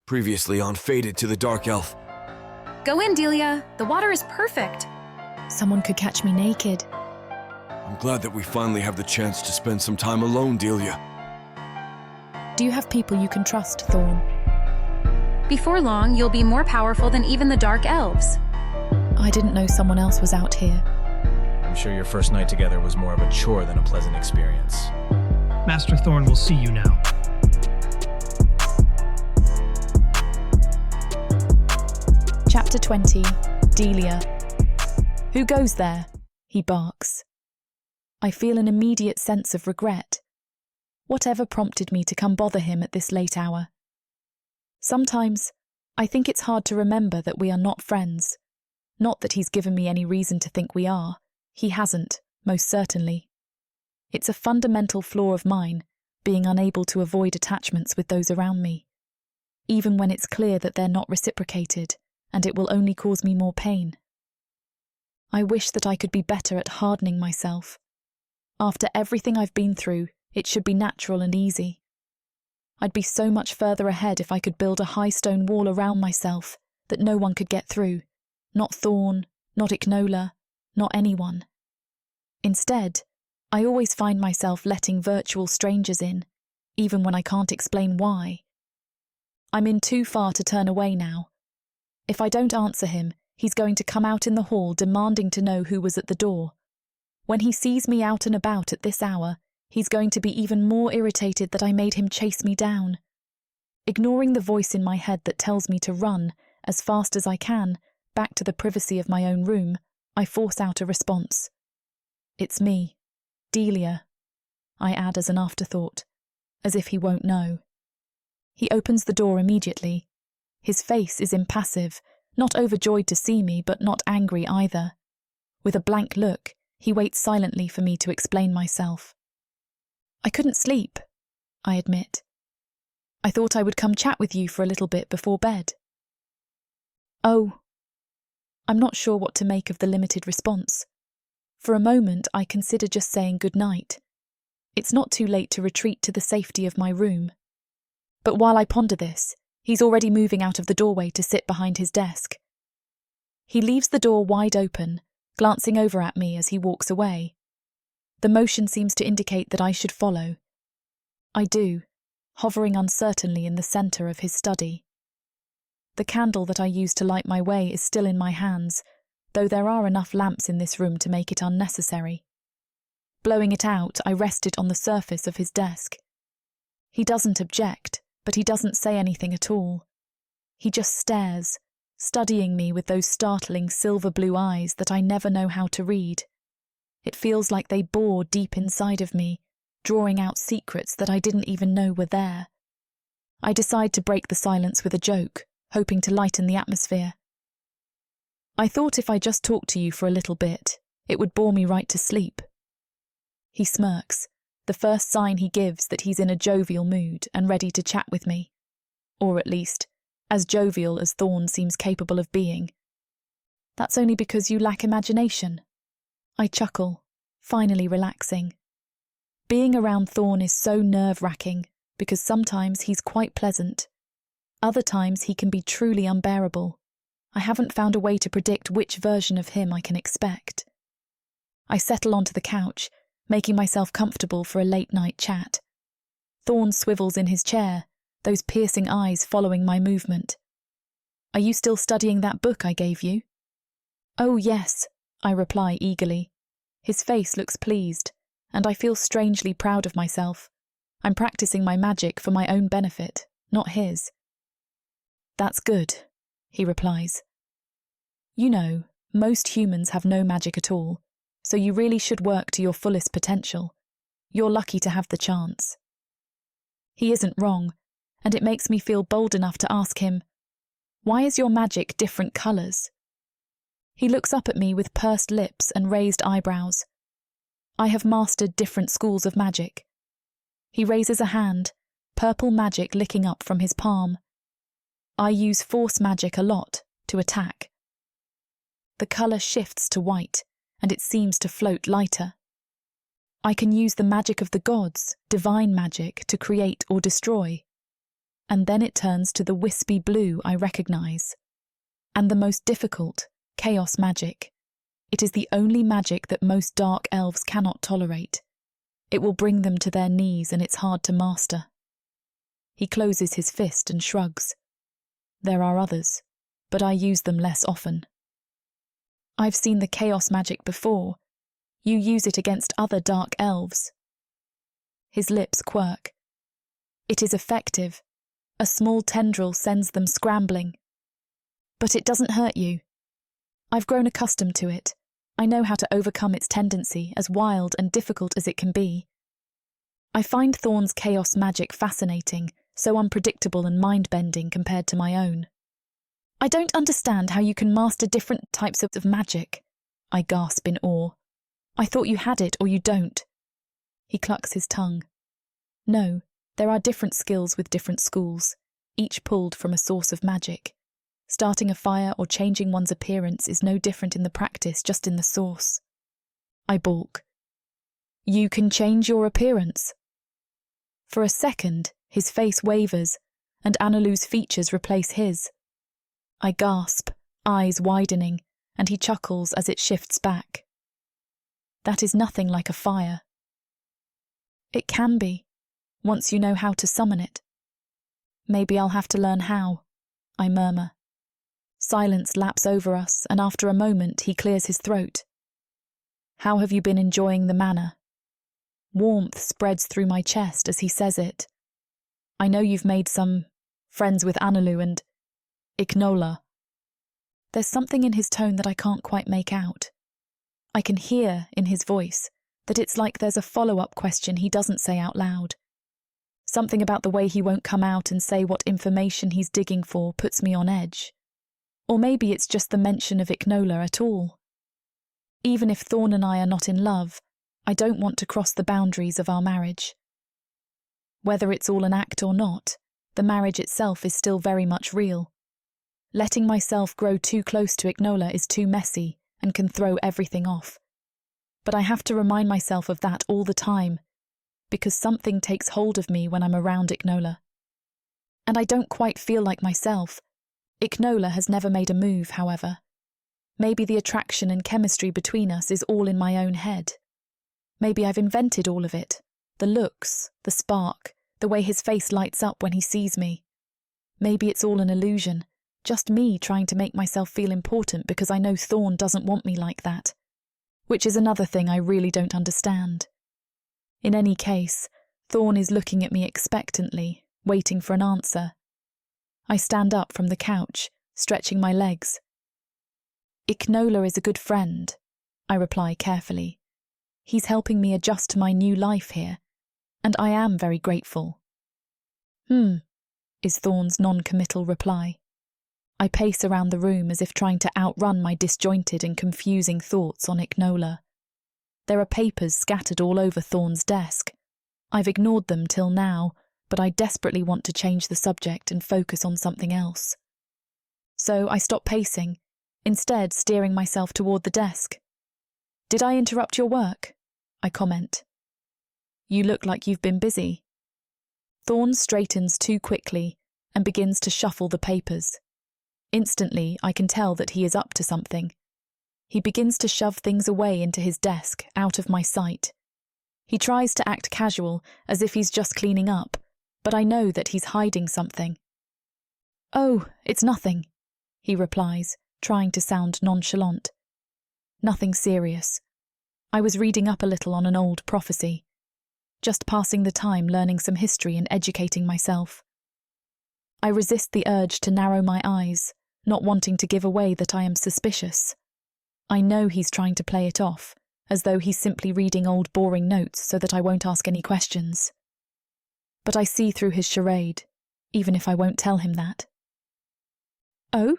Previously on Faded to the Dark Elf. Go in, Delia. The water is perfect. Someone could catch me naked. I'm glad that we finally have the chance to spend some time alone, Delia. Do you have people you can trust, Thorne? Before long, you'll be more powerful than even the Dark Elves. I didn't know someone else was out here. I'm sure your first night together was more of a chore than a pleasant experience. Master Thorne will see you now. Chapter 20, Delia. Who goes there? He barks. I feel an immediate sense of regret. Whatever prompted me to come bother him at this late hour? Sometimes, I think it's hard to remember that we are not friends. Not that he's given me any reason to think we are. He hasn't, most certainly. It's a fundamental flaw of mine, being unable to avoid attachments with those around me, even when it's clear that they're not reciprocated, and it will only cause me more pain. I wish that I could be better at hardening myself. After everything I've been through, it should be natural and easy. I'd be so much further ahead if I could build a high stone wall around myself that no one could get through. Not Thorne, not Ignola, not anyone. Instead, I always find myself letting virtual strangers in, even when I can't explain why. I'm in too far to turn away now. If I don't answer him, he's going to come out in the hall demanding to know who was at the door. When he sees me out and about at this hour, he's going to be even more irritated that I made him chase me down. Ignoring the voice in my head that tells me to run, as fast as I can, back to the privacy of my own room, I force out a response. It's me, Delia, I add as an afterthought, as if he won't know. He opens the door immediately. His face is impassive, not overjoyed to see me, but not angry either. With a blank look, he waits silently for me to explain myself. I couldn't sleep, I admit. I thought I would come chat with you for a little bit before bed. Oh. I'm not sure what to make of the limited response. For a moment, I consider just saying good night. It's not too late to retreat to the safety of my room. But while I ponder this, he's already moving out of the doorway to sit behind his desk. He leaves the door wide open, glancing over at me as he walks away. The motion seems to indicate that I should follow. I do, hovering uncertainly in the centre of his study. The candle that I used to light my way is still in my hands, though there are enough lamps in this room to make it unnecessary. Blowing it out, I rest it on the surface of his desk. He doesn't object, but he doesn't say anything at all. He just stares, studying me with those startling silver blue eyes that I never know how to read. It feels like they bore deep inside of me, drawing out secrets that I didn't even know were there. I decide to break the silence with a joke, hoping to lighten the atmosphere. I thought if I just talked to you for a little bit, it would bore me right to sleep. He smirks, the first sign he gives that he's in a jovial mood and ready to chat with me. Or at least, as jovial as Thorne seems capable of being. That's only because you lack imagination. I chuckle, finally relaxing. Being around Thorne is so nerve-wracking because sometimes he's quite pleasant. Other times he can be truly unbearable. I haven't found a way to predict which version of him I can expect. I settle onto the couch, making myself comfortable for a late-night chat. Thorne swivels in his chair, those piercing eyes following my movement. Are you still studying that book I gave you? Oh, yes, I reply eagerly. His face looks pleased, and I feel strangely proud of myself. I'm practicing my magic for my own benefit, not his. That's good, he replies. You know, most humans have no magic at all, so you really should work to your fullest potential. You're lucky to have the chance. He isn't wrong, and it makes me feel bold enough to ask him, why is your magic different colours? He looks up at me with pursed lips and raised eyebrows. I have mastered different schools of magic. He raises a hand, purple magic licking up from his palm. I use force magic a lot, to attack. The colour shifts to white, and it seems to float lighter. I can use the magic of the gods, divine magic, to create or destroy. and then it turns to the wispy blue I recognize. And the most difficult, chaos magic. It is the only magic that most dark elves cannot tolerate. It will bring them to their knees, and it's hard to master. He closes his fist and shrugs. There are others, but I use them less often. I've seen the chaos magic before. You use it against other dark elves. His lips quirk. It is effective. A small tendril sends them scrambling. But it doesn't hurt you. I've grown accustomed to it. I know how to overcome its tendency, as wild and difficult as it can be. I find Thorne's chaos magic fascinating, so unpredictable and mind-bending compared to my own. I don't understand how you can master different types of magic. I gasp in awe. I thought you had it, or you don't. He clucks his tongue. No, there are different skills with different schools, each pulled from a source of magic. Starting a fire or changing one's appearance is no different in the practice, just in the source. I balk. You can change your appearance. For a second, his face wavers, and Analu's features replace his. I gasp, eyes widening, and he chuckles as it shifts back. That is nothing like a fire. It can be, once you know how to summon it. Maybe I'll have to learn how, I murmur. Silence laps over us, and after a moment he clears his throat. How have you been enjoying the manor? Warmth spreads through my chest as he says it. I know you've made some friends with Analu and Ignola. There's something in his tone that I can't quite make out. I can hear in his voice that it's like there's a follow-up question he doesn't say out loud. Something about the way he won't come out and say what information he's digging for puts me on edge. Or maybe it's just the mention of Ignola at all. Even if Thorne and I are not in love, I don't want to cross the boundaries of our marriage. Whether it's all an act or not, the marriage itself is still very much real. Letting myself grow too close to Ignola is too messy and can throw everything off. But I have to remind myself of that all the time, because something takes hold of me when I'm around Ignola. And I don't quite feel like myself. Ignola has never made a move, however. Maybe the attraction and chemistry between us is all in my own head. Maybe I've invented all of it. The looks, the spark, the way his face lights up when he sees me. Maybe it's all an illusion, just me trying to make myself feel important because I know Thorne doesn't want me like that. Which is another thing I really don't understand. In any case, Thorne is looking at me expectantly, waiting for an answer. I stand up from the couch, stretching my legs. Ignola is a good friend, I reply carefully. He's helping me adjust to my new life here, and I am very grateful. Is Thorne's non-committal reply. I pace around the room as if trying to outrun my disjointed and confusing thoughts on Ignola. There are papers scattered all over Thorne's desk. I've ignored them till now, but I desperately want to change the subject and focus on something else. So I stop pacing, instead steering myself toward the desk. Did I interrupt your work? I comment. You look like you've been busy. Thorne straightens too quickly and begins to shuffle the papers. Instantly, I can tell that he is up to something. He begins to shove things away into his desk, out of my sight. He tries to act casual, as if he's just cleaning up, but I know that he's hiding something. Oh, it's nothing, he replies, trying to sound nonchalant. Nothing serious. I was reading up a little on an old prophecy. Just passing the time learning some history and educating myself. I resist the urge to narrow my eyes, not wanting to give away that I am suspicious. I know he's trying to play it off, as though he's simply reading old boring notes so that I won't ask any questions. But I see through his charade, even if I won't tell him that. Oh?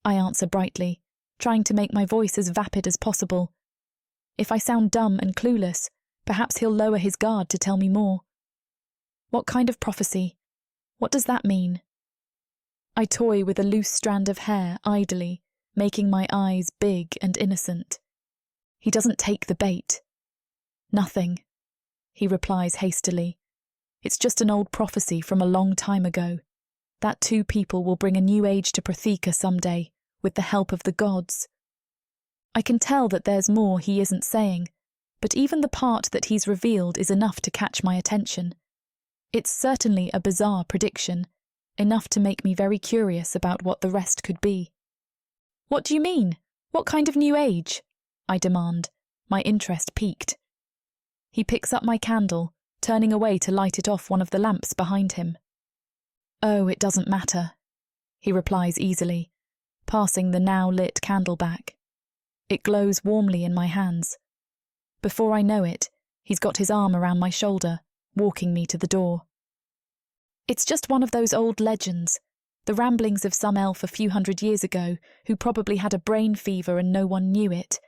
I answer brightly, trying to make my voice as vapid as possible. If I sound dumb and clueless, perhaps he'll lower his guard to tell me more. What kind of prophecy? What does that mean? I toy with a loose strand of hair idly, making my eyes big and innocent. He doesn't take the bait. Nothing, he replies hastily. It's just an old prophecy from a long time ago. that two people will bring a new age to Prathika someday, with the help of the gods. I can tell that there's more he isn't saying, but even the part that he's revealed is enough to catch my attention. It's certainly a bizarre prediction, enough to make me very curious about what the rest could be. What do you mean? What kind of new age? I demand, my interest piqued. He picks up my candle, turning away to light it off one of the lamps behind him. Oh, it doesn't matter, he replies easily, passing the now lit candle back. It glows warmly in my hands. Before I know it, he's got his arm around my shoulder, walking me to the door. It's just one of those old legends, the ramblings of some elf a few hundred years ago who probably had a brain fever and no one knew it.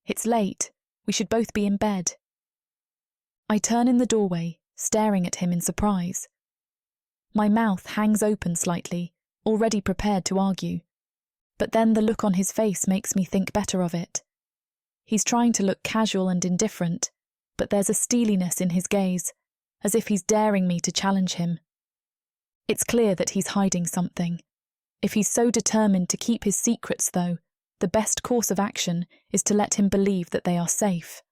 It's late. We should both be in bed. I turn in the doorway, staring at him in surprise. My mouth hangs open slightly, already prepared to argue. But then the look on his face makes me think better of it. He's trying to look casual and indifferent, but there's a steeliness in his gaze, as if he's daring me to challenge him. It's clear that he's hiding something. If he's so determined to keep his secrets, though, the best course of action is to let him believe that they are safe.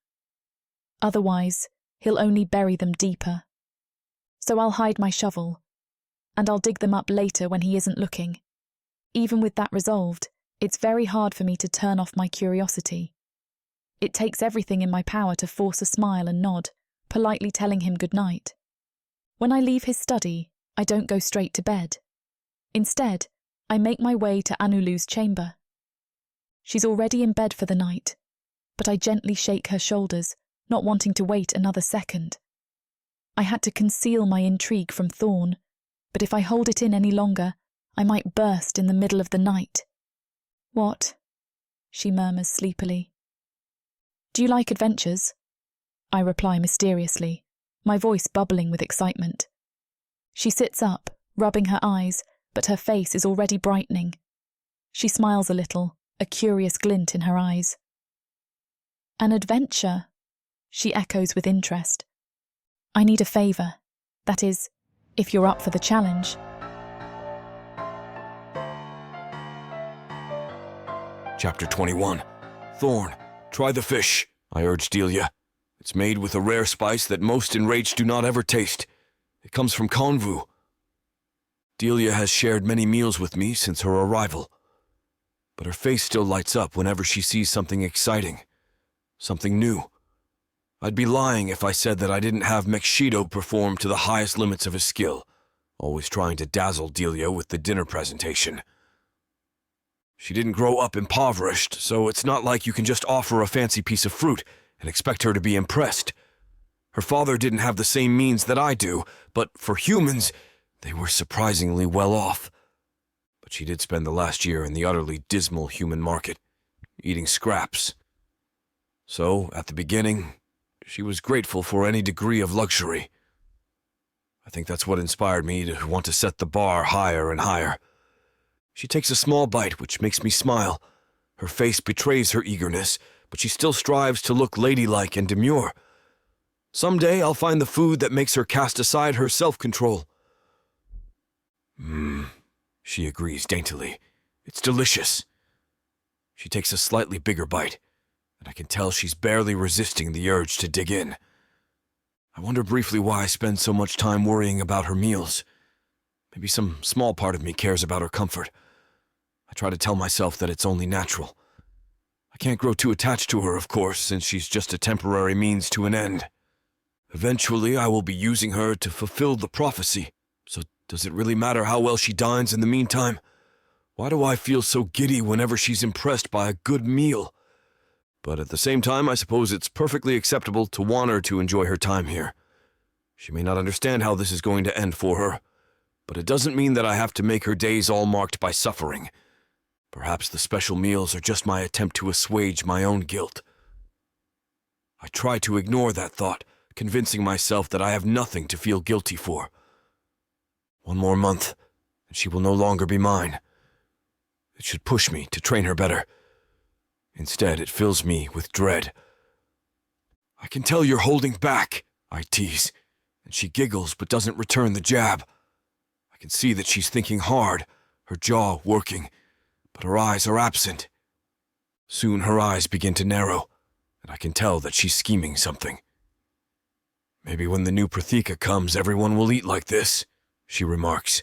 Otherwise, he'll only bury them deeper. So I'll hide my shovel, and I'll dig them up later when he isn't looking. Even with that resolved, it's very hard for me to turn off my curiosity. It takes everything in my power to force a smile and nod, politely telling him good night. When I leave his study, I don't go straight to bed. Instead, I make my way to Anulu's chamber. She's already in bed for the night, but I gently shake her shoulders, not wanting to wait another second. I had to conceal my intrigue from Thorne, but if I hold it in any longer, I might burst in the middle of the night. What? She murmurs sleepily. Do you like adventures? I reply mysteriously, my voice bubbling with excitement. She sits up, rubbing her eyes, but her face is already brightening. She smiles a little, a curious glint in her eyes. An adventure, she echoes with interest. I need a favour. That is, if you're up for the challenge. Chapter 21. Thorne, try the fish, I urge Delia. It's made with a rare spice that most enraged do not ever taste. It comes from Convu. Delia has shared many meals with me since her arrival, but her face still lights up whenever she sees something exciting, something new. I'd be lying if I said that I didn't have Epsiode perform to the highest limits of his skill, always trying to dazzle Delia with the dinner presentation. She didn't grow up impoverished, so it's not like you can just offer a fancy piece of fruit and expect her to be impressed. Her father didn't have the same means that I do, but for humans, they were surprisingly well off. But she did spend the last year in the utterly dismal human market, eating scraps. So, at the beginning, she was grateful for any degree of luxury. I think that's what inspired me to want to set the bar higher and higher. She takes a small bite, which makes me smile. Her face betrays her eagerness, but she still strives to look ladylike and demure. Someday I'll find the food that makes her cast aside her self-control. She agrees daintily. It's delicious. She takes a slightly bigger bite, and I can tell she's barely resisting the urge to dig in. I wonder briefly why I spend so much time worrying about her meals. Maybe some small part of me cares about her comfort. I try to tell myself that it's only natural. I can't grow too attached to her, of course, since she's just a temporary means to an end. Eventually, I will be using her to fulfill the prophecy. So does it really matter how well she dines in the meantime? Why do I feel so giddy whenever she's impressed by a good meal? But at the same time, I suppose it's perfectly acceptable to want her to enjoy her time here. She may not understand how this is going to end for her, but it doesn't mean that I have to make her days all marked by suffering. Perhaps the special meals are just my attempt to assuage my own guilt. I try to ignore that thought, convincing myself that I have nothing to feel guilty for. One more month, and she will no longer be mine. It should push me to train her better. Instead, it fills me with dread. I can tell you're holding back, I tease, and she giggles but doesn't return the jab. I I can see that she's thinking hard, her jaw working, but her eyes are absent. Soon her eyes begin to narrow, and I can tell that she's scheming something. "Maybe when the new Prathika comes, everyone will eat like this," she remarks.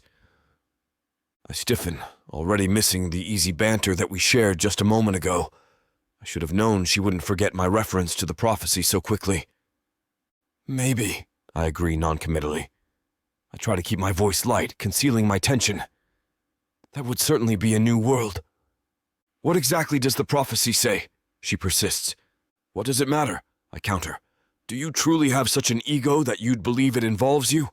I stiffen, already missing the easy banter that we shared just a moment ago. I should have known she wouldn't forget my reference to the prophecy so quickly. "Maybe," I agree noncommittally. I try to keep my voice light, concealing my tension. "That would certainly be a new world." "What exactly does the prophecy say?" she persists. "What does it matter?" I counter. "Do you truly have such an ego that you'd believe it involves you?"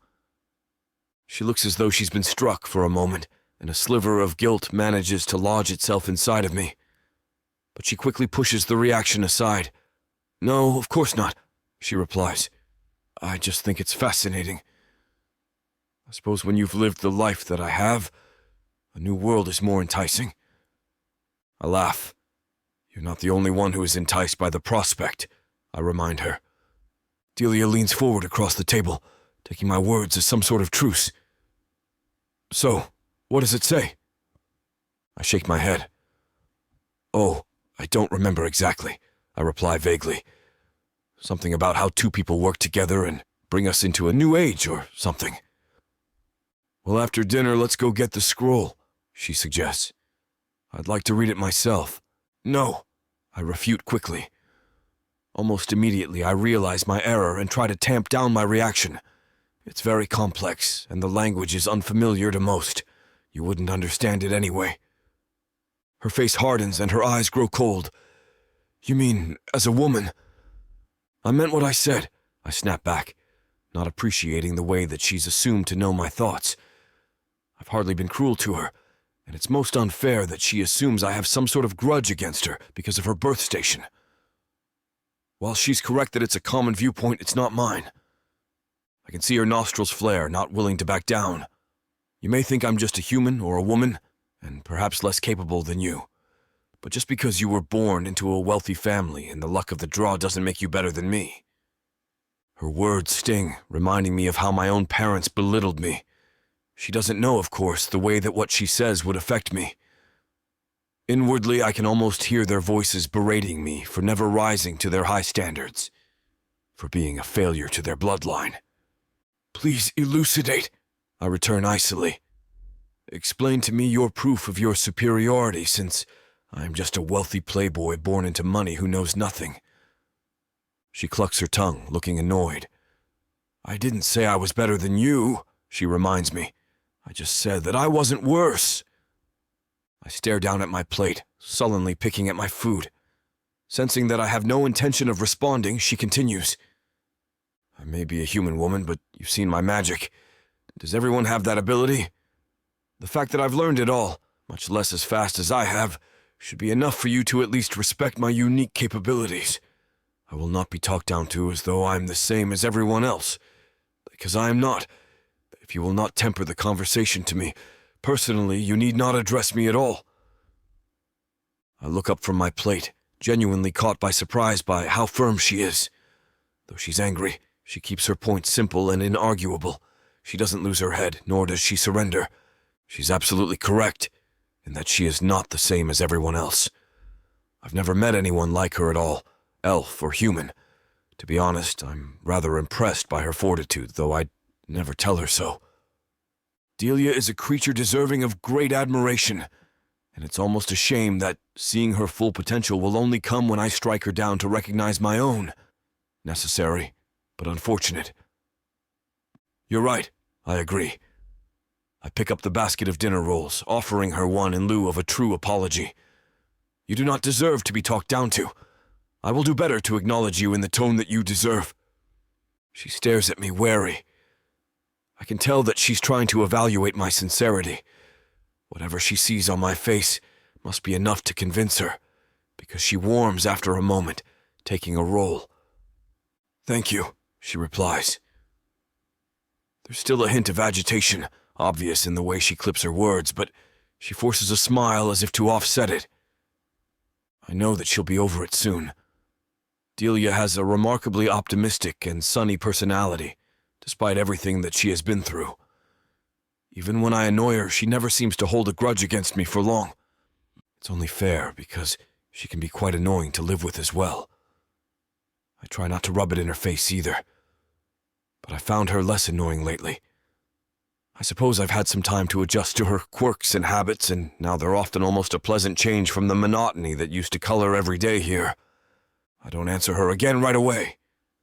She looks as though she's been struck for a moment, and a sliver of guilt manages to lodge itself inside of me. But she quickly pushes the reaction aside. "No, of course not," she replies. "I just think it's fascinating. I suppose when you've lived the life that I have, a new world is more enticing." I laugh. "You're not the only one who is enticed by the prospect," I remind her. Delia leans forward across the table, taking my words as some sort of truce. "So, what does it say?" I shake my head. "Oh, I don't remember exactly," I reply vaguely. "Something about how two people work together and bring us into a new age or something." "Well, after dinner, let's go get the scroll," she suggests. "I'd like to read it myself." "No," I refute quickly. Almost immediately, I realize my error and try to tamp down my reaction. It's very complex, and the language is unfamiliar to most. You wouldn't understand it anyway. Her face hardens and her eyes grow cold. "You mean, as a woman?" "I meant what I said," I snap back, not appreciating the way that she's assumed to know my thoughts. I've hardly been cruel to her, and it's most unfair that she assumes I have some sort of grudge against her because of her birth station. While she's correct that it's a common viewpoint, it's not mine. I can see her nostrils flare, not willing to back down. "You may think I'm just a human or a woman, and perhaps less capable than you. But just because you were born into a wealthy family and the luck of the draw doesn't make you better than me." Her words sting, reminding me of how my own parents belittled me. She doesn't know, of course, the way that what she says would affect me. Inwardly, I can almost hear their voices berating me for never rising to their high standards, for being a failure to their bloodline. "Please elucidate," I return icily. "Explain to me your proof of your superiority, since I am just a wealthy playboy born into money who knows nothing." She clucks her tongue, looking annoyed. "I didn't say I was better than you," she reminds me. "I just said that I wasn't worse." I stare down at my plate, sullenly picking at my food. Sensing that I have no intention of responding, she continues. "I may be a human woman, but you've seen my magic. Does everyone have that ability? The fact that I've learned it all, much less as fast as I have, should be enough for you to at least respect my unique capabilities. I will not be talked down to as though I am the same as everyone else, because I am not. If you will not temper the conversation to me, personally, you need not address me at all." I look up from my plate, genuinely caught by surprise by how firm she is. Though she's angry, she keeps her point simple and inarguable. She doesn't lose her head, nor does she surrender. She's absolutely correct, in that she is not the same as everyone else. I've never met anyone like her at all, elf or human. To be honest, I'm rather impressed by her fortitude, though I'd never tell her so. Delia is a creature deserving of great admiration, and it's almost a shame that seeing her full potential will only come when I strike her down to recognize my own. Necessary, but unfortunate. "You're right," I agree. I pick up the basket of dinner rolls, offering her one in lieu of a true apology. "You do not deserve to be talked down to. I will do better to acknowledge you in the tone that you deserve." She stares at me wary. I can tell that she's trying to evaluate my sincerity. Whatever she sees on my face must be enough to convince her, because she warms after a moment, taking a roll. "Thank you," she replies. There's still a hint of agitation, obvious in the way she clips her words, but she forces a smile as if to offset it. I know that she'll be over it soon. Delia has a remarkably optimistic and sunny personality, despite everything that she has been through. Even when I annoy her, she never seems to hold a grudge against me for long. It's only fair, because she can be quite annoying to live with as well. I try not to rub it in her face either, but I found her less annoying lately. I suppose I've had some time to adjust to her quirks and habits, and now they're often almost a pleasant change from the monotony that used to color every day here. I don't answer her again right away,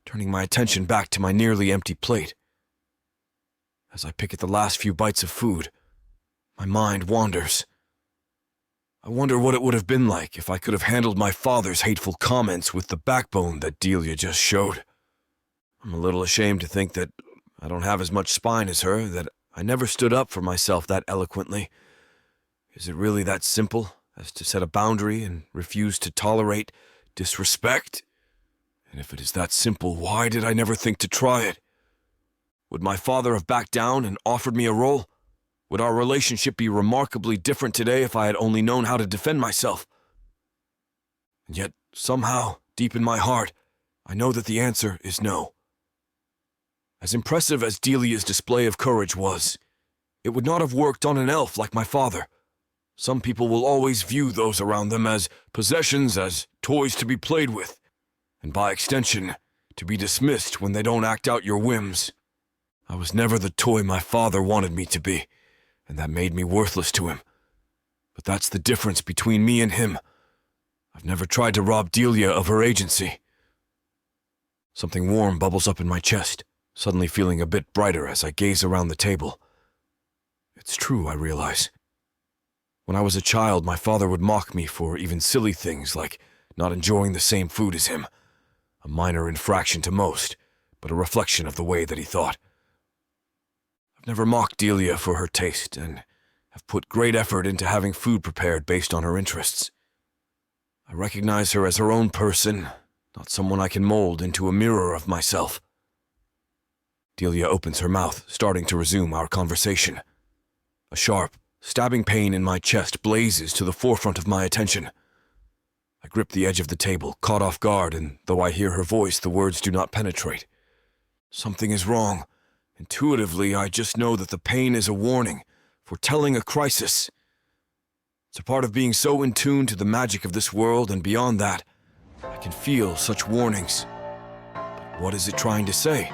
turning my attention back to my nearly empty plate. As I pick at the last few bites of food, my mind wanders. I wonder what it would have been like if I could have handled my father's hateful comments with the backbone that Delia just showed. I'm a little ashamed to think that I don't have as much spine as her, that I never stood up for myself that eloquently. Is it really that simple as to set a boundary and refuse to tolerate disrespect? And if it is that simple, why did I never think to try it? Would my father have backed down and offered me a role? Would our relationship be remarkably different today if I had only known how to defend myself? And yet, somehow, deep in my heart, I know that the answer is no. As impressive as Delia's display of courage was, it would not have worked on an elf like my father. Some people will always view those around them as possessions, as toys to be played with, and by extension, to be dismissed when they don't act out your whims. I was never the toy my father wanted me to be, and that made me worthless to him. But that's the difference between me and him. I've never tried to rob Delia of her agency. Something warm bubbles up in my chest, suddenly feeling a bit brighter as I gaze around the table. It's true, I realize. When I was a child, my father would mock me for even silly things like not enjoying the same food as him. A minor infraction to most, but a reflection of the way that he thought. I've never mocked Delia for her taste, and have put great effort into having food prepared based on her interests. I recognize her as her own person, not someone I can mold into a mirror of myself. Delia opens her mouth, starting to resume our conversation. A sharp, stabbing pain in my chest blazes to the forefront of my attention. I grip the edge of the table, caught off guard, and though I hear her voice, the words do not penetrate. Something is wrong. Intuitively, I just know that the pain is a warning, foretelling a crisis. It's a part of being so in tune to the magic of this world, and beyond that, I can feel such warnings. But what is it trying to say?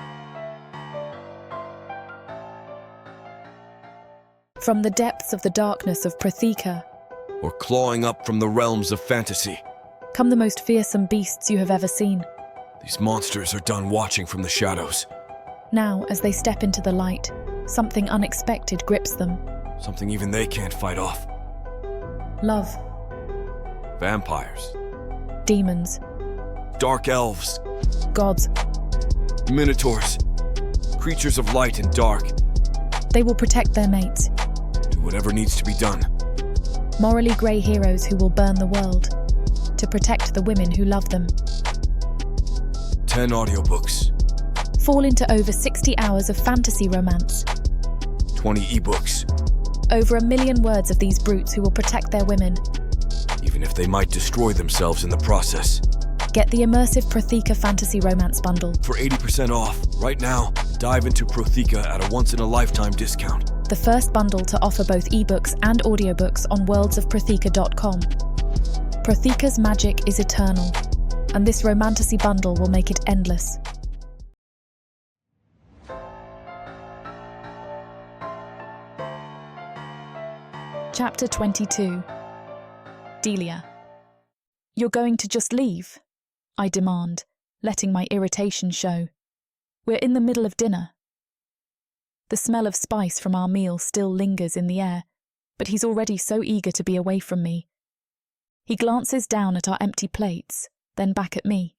From the depths of the darkness of Protheka, Or clawing up from the realms of fantasy? come the most fearsome beasts you have ever seen. These monsters are done watching from the shadows. Now, as they step into the light, something unexpected grips them. Something even they can't fight off. Love, Vampires. demons, Dark elves. gods. Minotaurs. Creatures of light and dark. They will protect their mates. Do whatever needs to be done. Morally grey heroes who will burn the world to protect the women who love them. 10 audiobooks. Fall into over 60 hours of fantasy romance. 20 ebooks. Over 1 million words of these brutes who will protect their women. Even if they might destroy themselves in the process. Get the immersive Protheka Fantasy Romance Bundle. For 80% off, right now, dive into Protheka at a once-in-a-lifetime discount. The first bundle to offer both ebooks and audiobooks on worldsofprotheka.com. Protheka's magic is eternal, and this romantasy bundle will make it endless. Chapter 22. Delia. You're going to just leave? I demand, letting my irritation show. We're in the middle of dinner. The smell of spice from our meal still lingers in the air, but he's already so eager to be away from me. He glances down at our empty plates, then back at me.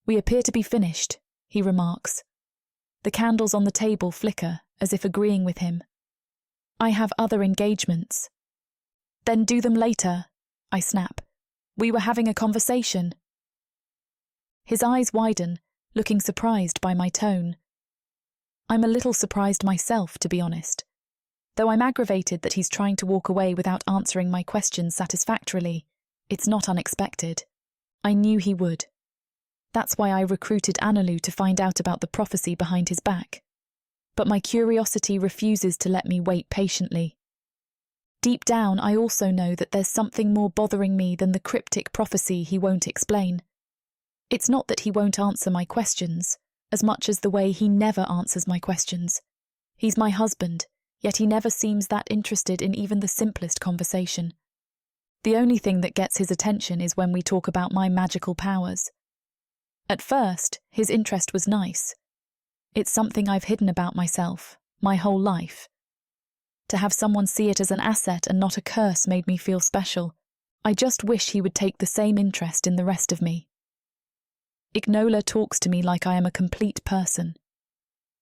We appear to be finished, he remarks. The candles on the table flicker, as if agreeing with him. I have other engagements. Then do them later, I snap. We were having a conversation. His eyes widen, looking surprised by my tone. I'm a little surprised myself, to be honest. Though I'm aggravated that he's trying to walk away without answering my questions satisfactorily, it's not unexpected. I knew he would. That's why I recruited Analu to find out about the prophecy behind his back. but my curiosity refuses to let me wait patiently. Deep down, I also know that there's something more bothering me than the cryptic prophecy he won't explain. It's not that he won't answer my questions, as much as the way he never answers my questions. He's my husband, yet he never seems that interested in even the simplest conversation. The only thing that gets his attention is when we talk about my magical powers. At first, his interest was nice. It's something I've hidden about myself, my whole life. To have someone see it as an asset and not a curse made me feel special. I just wish he would take the same interest in the rest of me. Ignola talks to me like I am a complete person.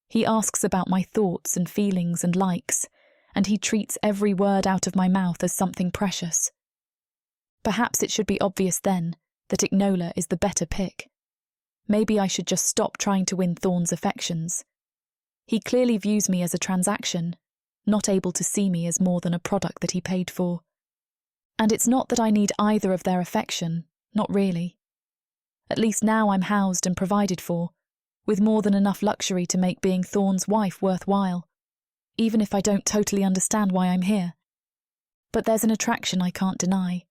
He asks about my thoughts and feelings and likes, and he treats every word out of my mouth as something precious. Perhaps it should be obvious then that Ignola is the better pick. Maybe I should just stop trying to win Thorne's affections. He clearly views me as a transaction, not able to see me as more than a product that he paid for. And it's not that I need either of their affection, not really. At least now I'm housed and provided for, with more than enough luxury to make being Thorne's wife worthwhile, even if I don't totally understand why I'm here. But there's an attraction I can't deny,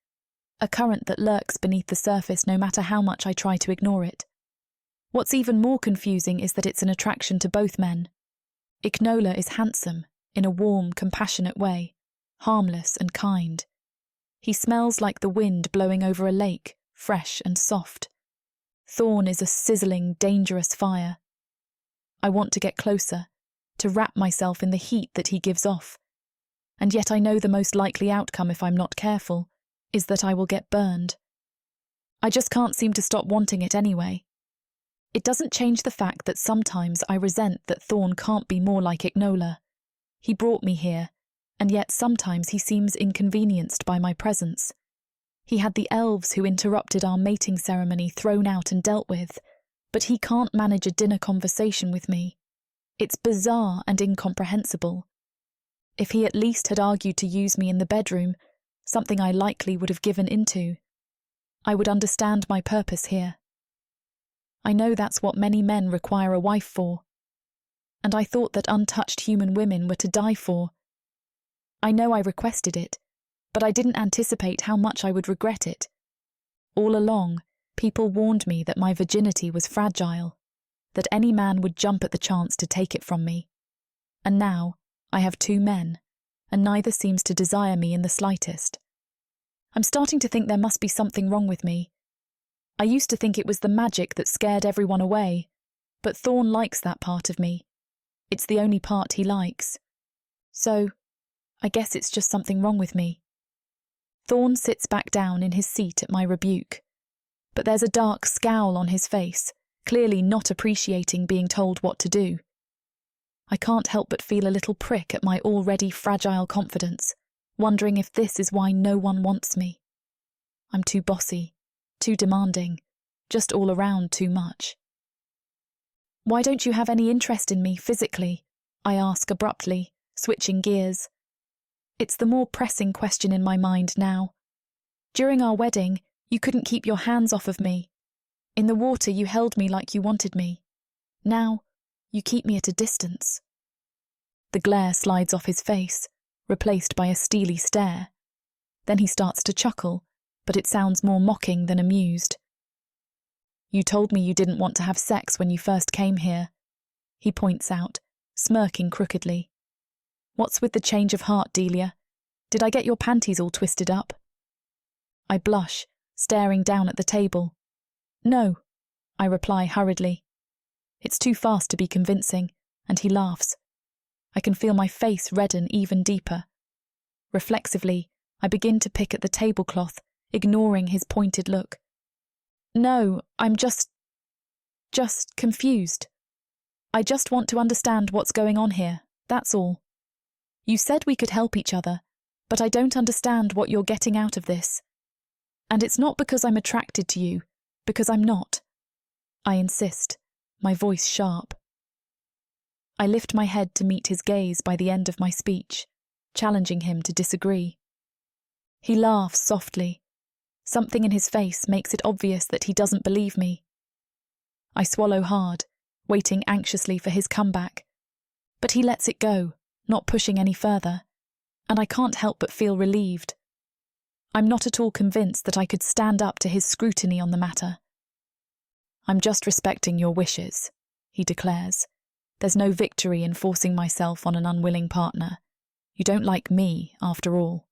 a current that lurks beneath the surface no matter how much I try to ignore it. What's even more confusing is that it's an attraction to both men. Ignola is handsome, in a warm, compassionate way, harmless and kind. He smells like the wind blowing over a lake, fresh and soft. Thorne is a sizzling, dangerous fire. I want to get closer, to wrap myself in the heat that he gives off. And yet I know the most likely outcome if I'm not careful is that I will get burned. I just can't seem to stop wanting it anyway. It doesn't change the fact that sometimes I resent that Thorne can't be more like Ignola. He brought me here, and yet sometimes he seems inconvenienced by my presence. He had the elves who interrupted our mating ceremony thrown out and dealt with, but he can't manage a dinner conversation with me. It's bizarre and incomprehensible. If he at least had argued to use me in the bedroom, something I likely would have given into, I would understand my purpose here. I know that's what many men require a wife for, and I thought that untouched human women were to die for. I know I requested it, but I didn't anticipate how much I would regret it. All along, people warned me that my virginity was fragile, that any man would jump at the chance to take it from me. And now, I have 2 men, and neither seems to desire me in the slightest. I'm starting to think there must be something wrong with me. I used to think it was the magic that scared everyone away, but Thorne likes that part of me. It's the only part he likes. So, I guess it's just something wrong with me. Thorne sits back down in his seat at my rebuke, but there's a dark scowl on his face, clearly not appreciating being told what to do. I can't help but feel a little prick at my already fragile confidence, wondering if this is why no one wants me. I'm too bossy, too demanding, just all around too much. Why don't you have any interest in me physically? I ask abruptly, switching gears. It's the more pressing question in my mind now. During our wedding, you couldn't keep your hands off of me. In the water, you held me like you wanted me. Now, you keep me at a distance. The glare slides off his face, replaced by a steely stare. Then he starts to chuckle, but it sounds more mocking than amused. You told me you didn't want to have sex when you first came here, he points out, smirking crookedly. What's with the change of heart, Delia? Did I get your panties all twisted up? I blush, staring down at the table. No, I reply hurriedly. It's too fast to be convincing, and he laughs. I can feel my face redden even deeper. Reflexively, I begin to pick at the tablecloth, ignoring his pointed look. No, I'm just confused. I just want to understand what's going on here, that's all. You said we could help each other, but I don't understand what you're getting out of this. And it's not because I'm attracted to you, because I'm not. I insist, my voice sharp. I lift my head to meet his gaze by the end of my speech, challenging him to disagree. He laughs softly. Something in his face makes it obvious that he doesn't believe me. I swallow hard, waiting anxiously for his comeback. But he lets it go, not pushing any further, and I can't help but feel relieved. I'm not at all convinced that I could stand up to his scrutiny on the matter. "I'm just respecting your wishes," he declares. "There's no victory in forcing myself on an unwilling partner. You don't like me, after all."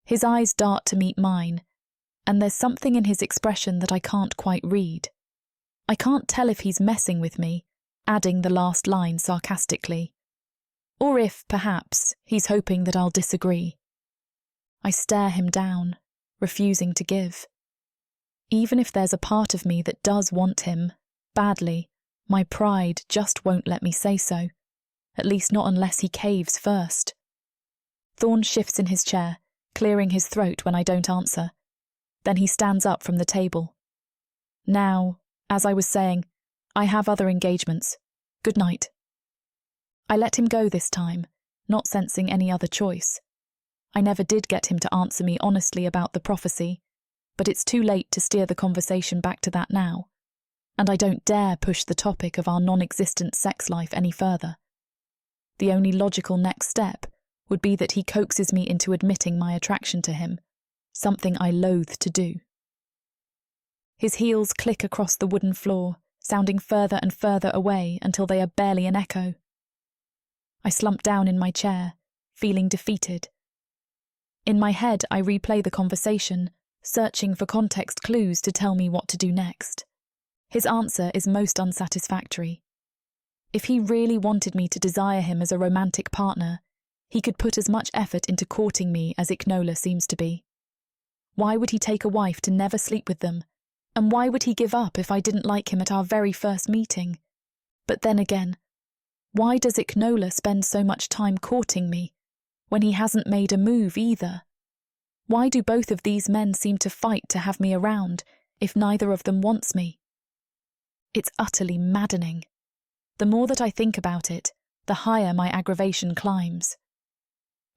His eyes dart to meet mine, and there's something in his expression that I can't quite read. I can't tell if he's messing with me, adding the last line sarcastically, or if, perhaps, he's hoping that I'll disagree. I stare him down, refusing to give. Even if there's a part of me that does want him, badly, my pride just won't let me say so, at least not unless he caves first. Thorne shifts in his chair, clearing his throat when I don't answer. Then he stands up from the table. "Now, as I was saying, I have other engagements. Good night." I let him go this time, not sensing any other choice. I never did get him to answer me honestly about the prophecy, but it's too late to steer the conversation back to that now, and I don't dare push the topic of our non-existent sex life any further. The only logical next step would be that he coaxes me into admitting my attraction to him, something I loathe to do. His heels click across the wooden floor, sounding further and further away until they are barely an echo. I slump down in my chair, feeling defeated. In my head, I replay the conversation, searching for context clues to tell me what to do next. His answer is most unsatisfactory. If he really wanted me to desire him as a romantic partner, he could put as much effort into courting me as Ignola seems to be. Why would he take a wife to never sleep with them? And why would he give up if I didn't like him at our very first meeting? But then again, why does Ignola spend so much time courting me, when he hasn't made a move either? Why do both of these men seem to fight to have me around, if neither of them wants me? It's utterly maddening. The more that I think about it, the higher my aggravation climbs.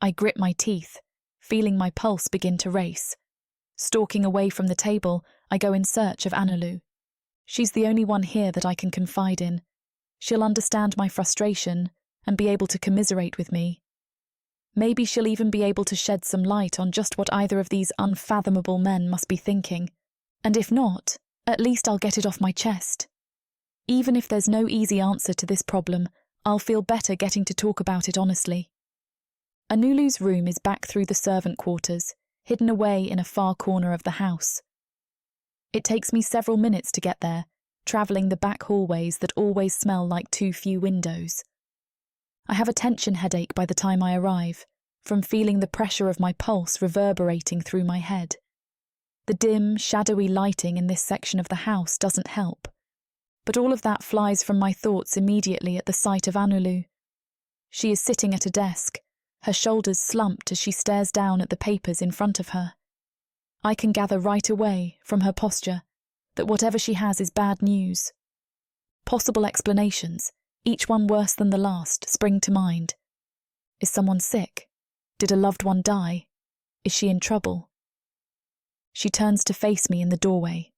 I grit my teeth, feeling my pulse begin to race. Stalking away from the table, I go in search of Annalou. She's the only one here that I can confide in. She'll understand my frustration and be able to commiserate with me. Maybe she'll even be able to shed some light on just what either of these unfathomable men must be thinking. And if not, at least I'll get it off my chest. Even if there's no easy answer to this problem, I'll feel better getting to talk about it honestly. Anulu's room is back through the servant quarters, hidden away in a far corner of the house. It takes me several minutes to get there, travelling the back hallways that always smell like too few windows. I have a tension headache by the time I arrive, from feeling the pressure of my pulse reverberating through my head. The dim, shadowy lighting in this section of the house doesn't help, but all of that flies from my thoughts immediately at the sight of Annalou. She is sitting at a desk, her shoulders slumped as she stares down at the papers in front of her. I can gather right away, from her posture, that whatever she has is bad news. Possible explanations, each one worse than the last, spring to mind. Is someone sick? Did a loved one die? Is she in trouble? She turns to face me in the doorway.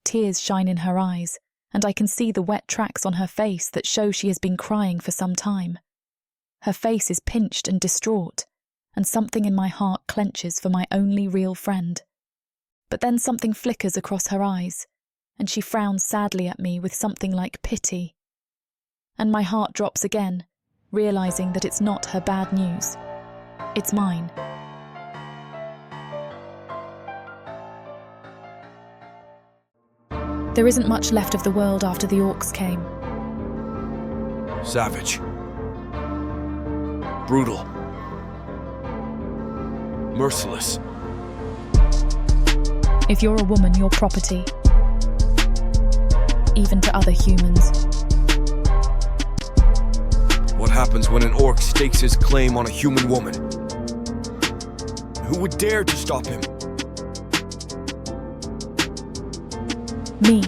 Tears shine in her eyes, and I can see the wet tracks on her face that show she has been crying for some time. Her face is pinched and distraught, and something in my heart clenches for my only real friend. But then something flickers across her eyes, and she frowns sadly at me with something like pity. And my heart drops again, realising that it's not her bad news. It's mine. There isn't much left of the world after the orcs came. Savage. Brutal. Merciless. If you're a woman, you're property. Even to other humans. What happens when an orc stakes his claim on a human woman? Who would dare to stop him? Me.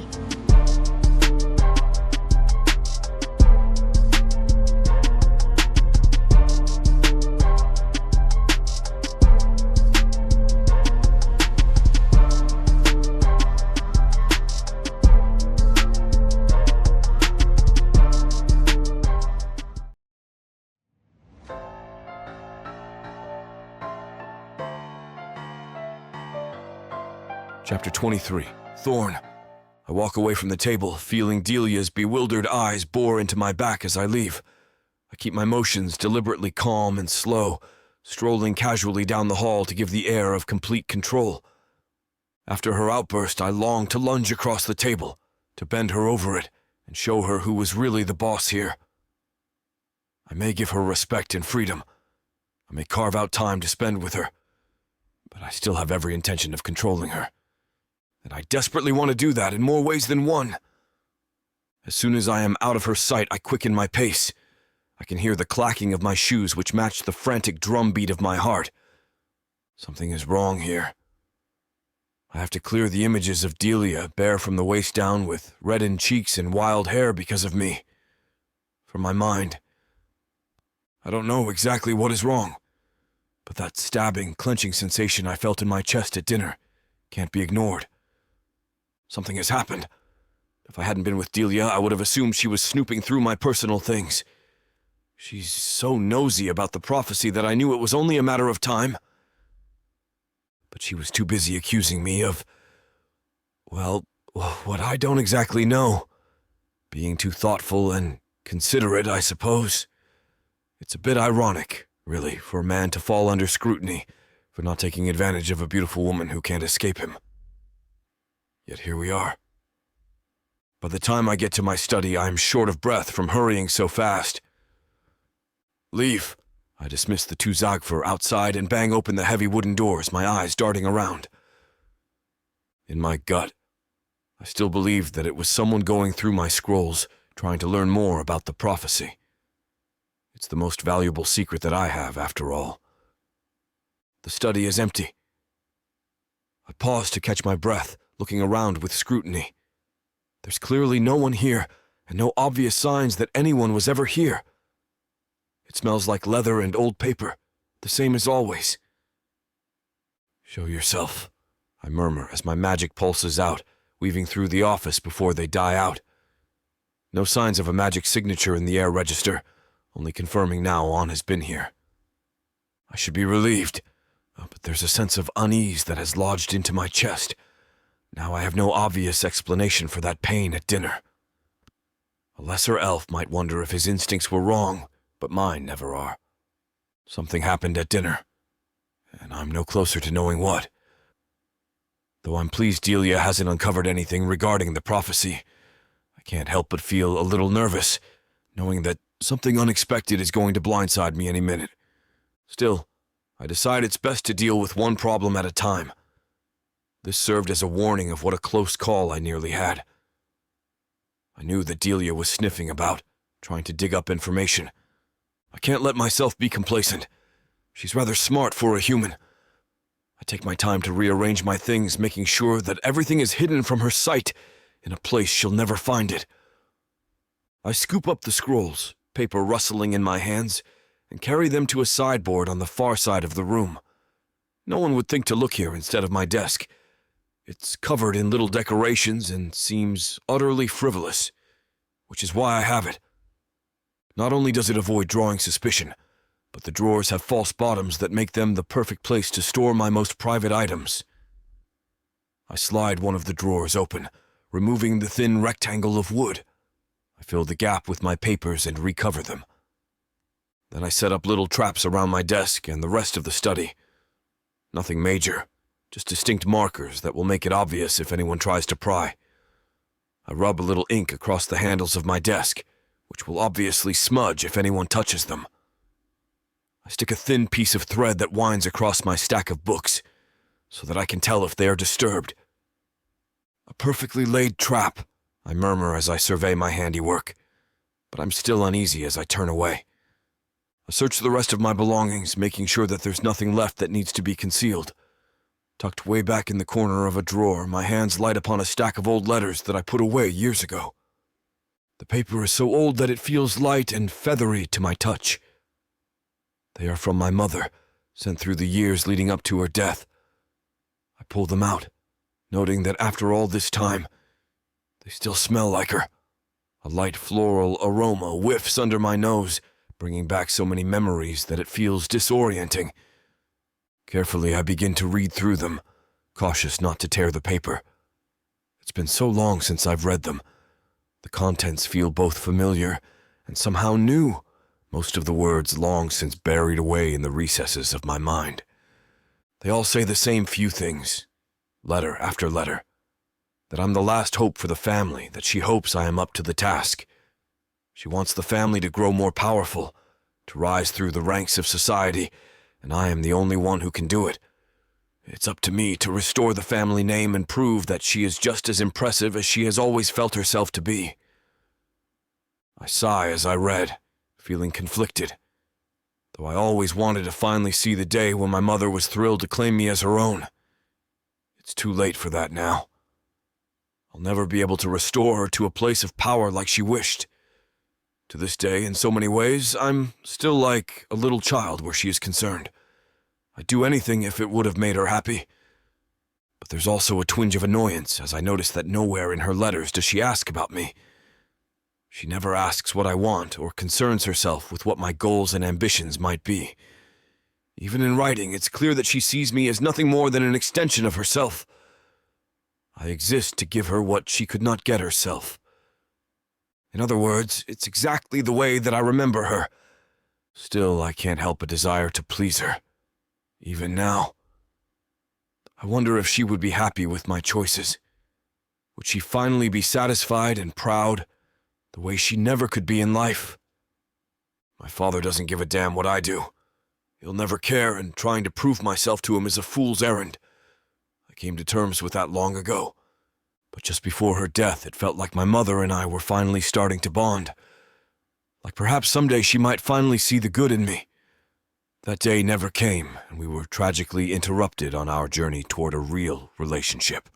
Chapter 23. Thorne. I walk away from the table, feeling Delia's bewildered eyes bore into my back as I leave. I keep my motions deliberately calm and slow, strolling casually down the hall to give the air of complete control. After her outburst, I long to lunge across the table, to bend her over it, and show her who was really the boss here. I may give her respect and freedom. I may carve out time to spend with her, but I still have every intention of controlling her. And I desperately want to do that in more ways than one. As soon as I am out of her sight, I quicken my pace. I can hear the clacking of my shoes, which match the frantic drumbeat of my heart. Something is wrong here. I have to clear the images of Delia, bare from the waist down, with reddened cheeks and wild hair because of me, from my mind. I don't know exactly what is wrong, but that stabbing, clenching sensation I felt in my chest at dinner can't be ignored. Something has happened. If I hadn't been with Delia, I would have assumed she was snooping through my personal things. She's so nosy about the prophecy that I knew it was only a matter of time. But she was too busy accusing me of, well, what I don't exactly know. Being too thoughtful and considerate, I suppose. It's a bit ironic, really, for a man to fall under scrutiny for not taking advantage of a beautiful woman who can't escape him. Yet here we are. By the time I get to my study, I am short of breath from hurrying so fast. Leave. I dismiss the two Zagfer outside and bang open the heavy wooden doors, my eyes darting around. In my gut, I still believed that it was someone going through my scrolls, trying to learn more about the prophecy. It's the most valuable secret that I have, after all. The study is empty. I pause to catch my breath, looking around with scrutiny. There's clearly no one here, and no obvious signs that anyone was ever here. It smells like leather and old paper, the same as always. Show yourself, I murmur as my magic pulses out, weaving through the office before they die out. No signs of a magic signature in the air register, only confirming now On has been here. I should be relieved, but there's a sense of unease that has lodged into my chest. Now I have no obvious explanation for that pain at dinner. A lesser elf might wonder if his instincts were wrong, but mine never are. Something happened at dinner, and I'm no closer to knowing what. Though I'm pleased Delia hasn't uncovered anything regarding the prophecy, I can't help but feel a little nervous, knowing that something unexpected is going to blindside me any minute. Still, I decide it's best to deal with one problem at a time. This served as a warning of what a close call I nearly had. I knew that Delia was sniffing about, trying to dig up information. I can't let myself be complacent. She's rather smart for a human. I take my time to rearrange my things, making sure that everything is hidden from her sight in a place she'll never find it. I scoop up the scrolls, paper rustling in my hands, and carry them to a sideboard on the far side of the room. No one would think to look here instead of my desk. It's covered in little decorations and seems utterly frivolous, which is why I have it. Not only does it avoid drawing suspicion, but the drawers have false bottoms that make them the perfect place to store my most private items. I slide one of the drawers open, removing the thin rectangle of wood. I fill the gap with my papers and recover them. Then I set up little traps around my desk and the rest of the study. Nothing major, just distinct markers that will make it obvious if anyone tries to pry. I rub a little ink across the handles of my desk, which will obviously smudge if anyone touches them. I stick a thin piece of thread that winds across my stack of books, so that I can tell if they are disturbed. A perfectly laid trap, I murmur as I survey my handiwork, but I'm still uneasy as I turn away. I search the rest of my belongings, making sure that there's nothing left that needs to be concealed. Tucked way back in the corner of a drawer, my hands light upon a stack of old letters that I put away years ago. The paper is so old that it feels light and feathery to my touch. They are from my mother, sent through the years leading up to her death. I pull them out, noting that after all this time, they still smell like her. A light floral aroma whiffs under my nose, bringing back so many memories that it feels disorienting. Carefully, I begin to read through them, cautious not to tear the paper. It's been so long since I've read them. The contents feel both familiar and somehow new, most of the words long since buried away in the recesses of my mind. They all say the same few things, letter after letter. That I'm the last hope for the family, that she hopes I am up to the task. She wants the family to grow more powerful, to rise through the ranks of society, and I am the only one who can do it. It's up to me to restore the family name and prove that she is just as impressive as she has always felt herself to be. I sigh as I read, feeling conflicted, though I always wanted to finally see the day when my mother was thrilled to claim me as her own. It's too late for that now. I'll never be able to restore her to a place of power like she wished. To this day, in so many ways, I'm still like a little child where she is concerned. I'd do anything if it would have made her happy. But there's also a twinge of annoyance as I notice that nowhere in her letters does she ask about me. She never asks what I want or concerns herself with what my goals and ambitions might be. Even in writing, it's clear that she sees me as nothing more than an extension of herself. I exist to give her what she could not get herself. In other words, it's exactly the way that I remember her. Still, I can't help a desire to please her. Even now. I wonder if she would be happy with my choices. Would she finally be satisfied and proud, the way she never could be in life? My father doesn't give a damn what I do. He'll never care, and trying to prove myself to him is a fool's errand. I came to terms with that long ago. But just before her death, it felt like my mother and I were finally starting to bond. Like perhaps someday she might finally see the good in me. That day never came, and we were tragically interrupted on our journey toward a real relationship.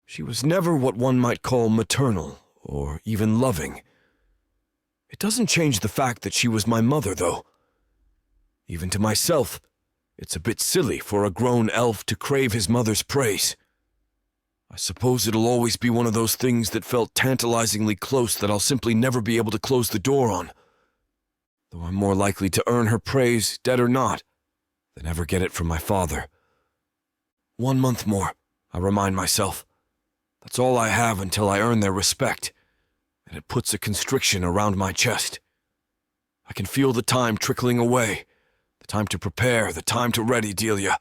She was never what one might call maternal, or even loving. It doesn't change the fact that she was my mother, though. Even to myself, it's a bit silly for a grown elf to crave his mother's praise. I suppose it'll always be one of those things that felt tantalizingly close that I'll simply never be able to close the door on. Though I'm more likely to earn her praise, dead or not, than ever get it from my father. 1 month more, I remind myself. That's all I have until I earn their respect, and it puts a constriction around my chest. I can feel the time trickling away, the time to prepare, the time to ready, Delia.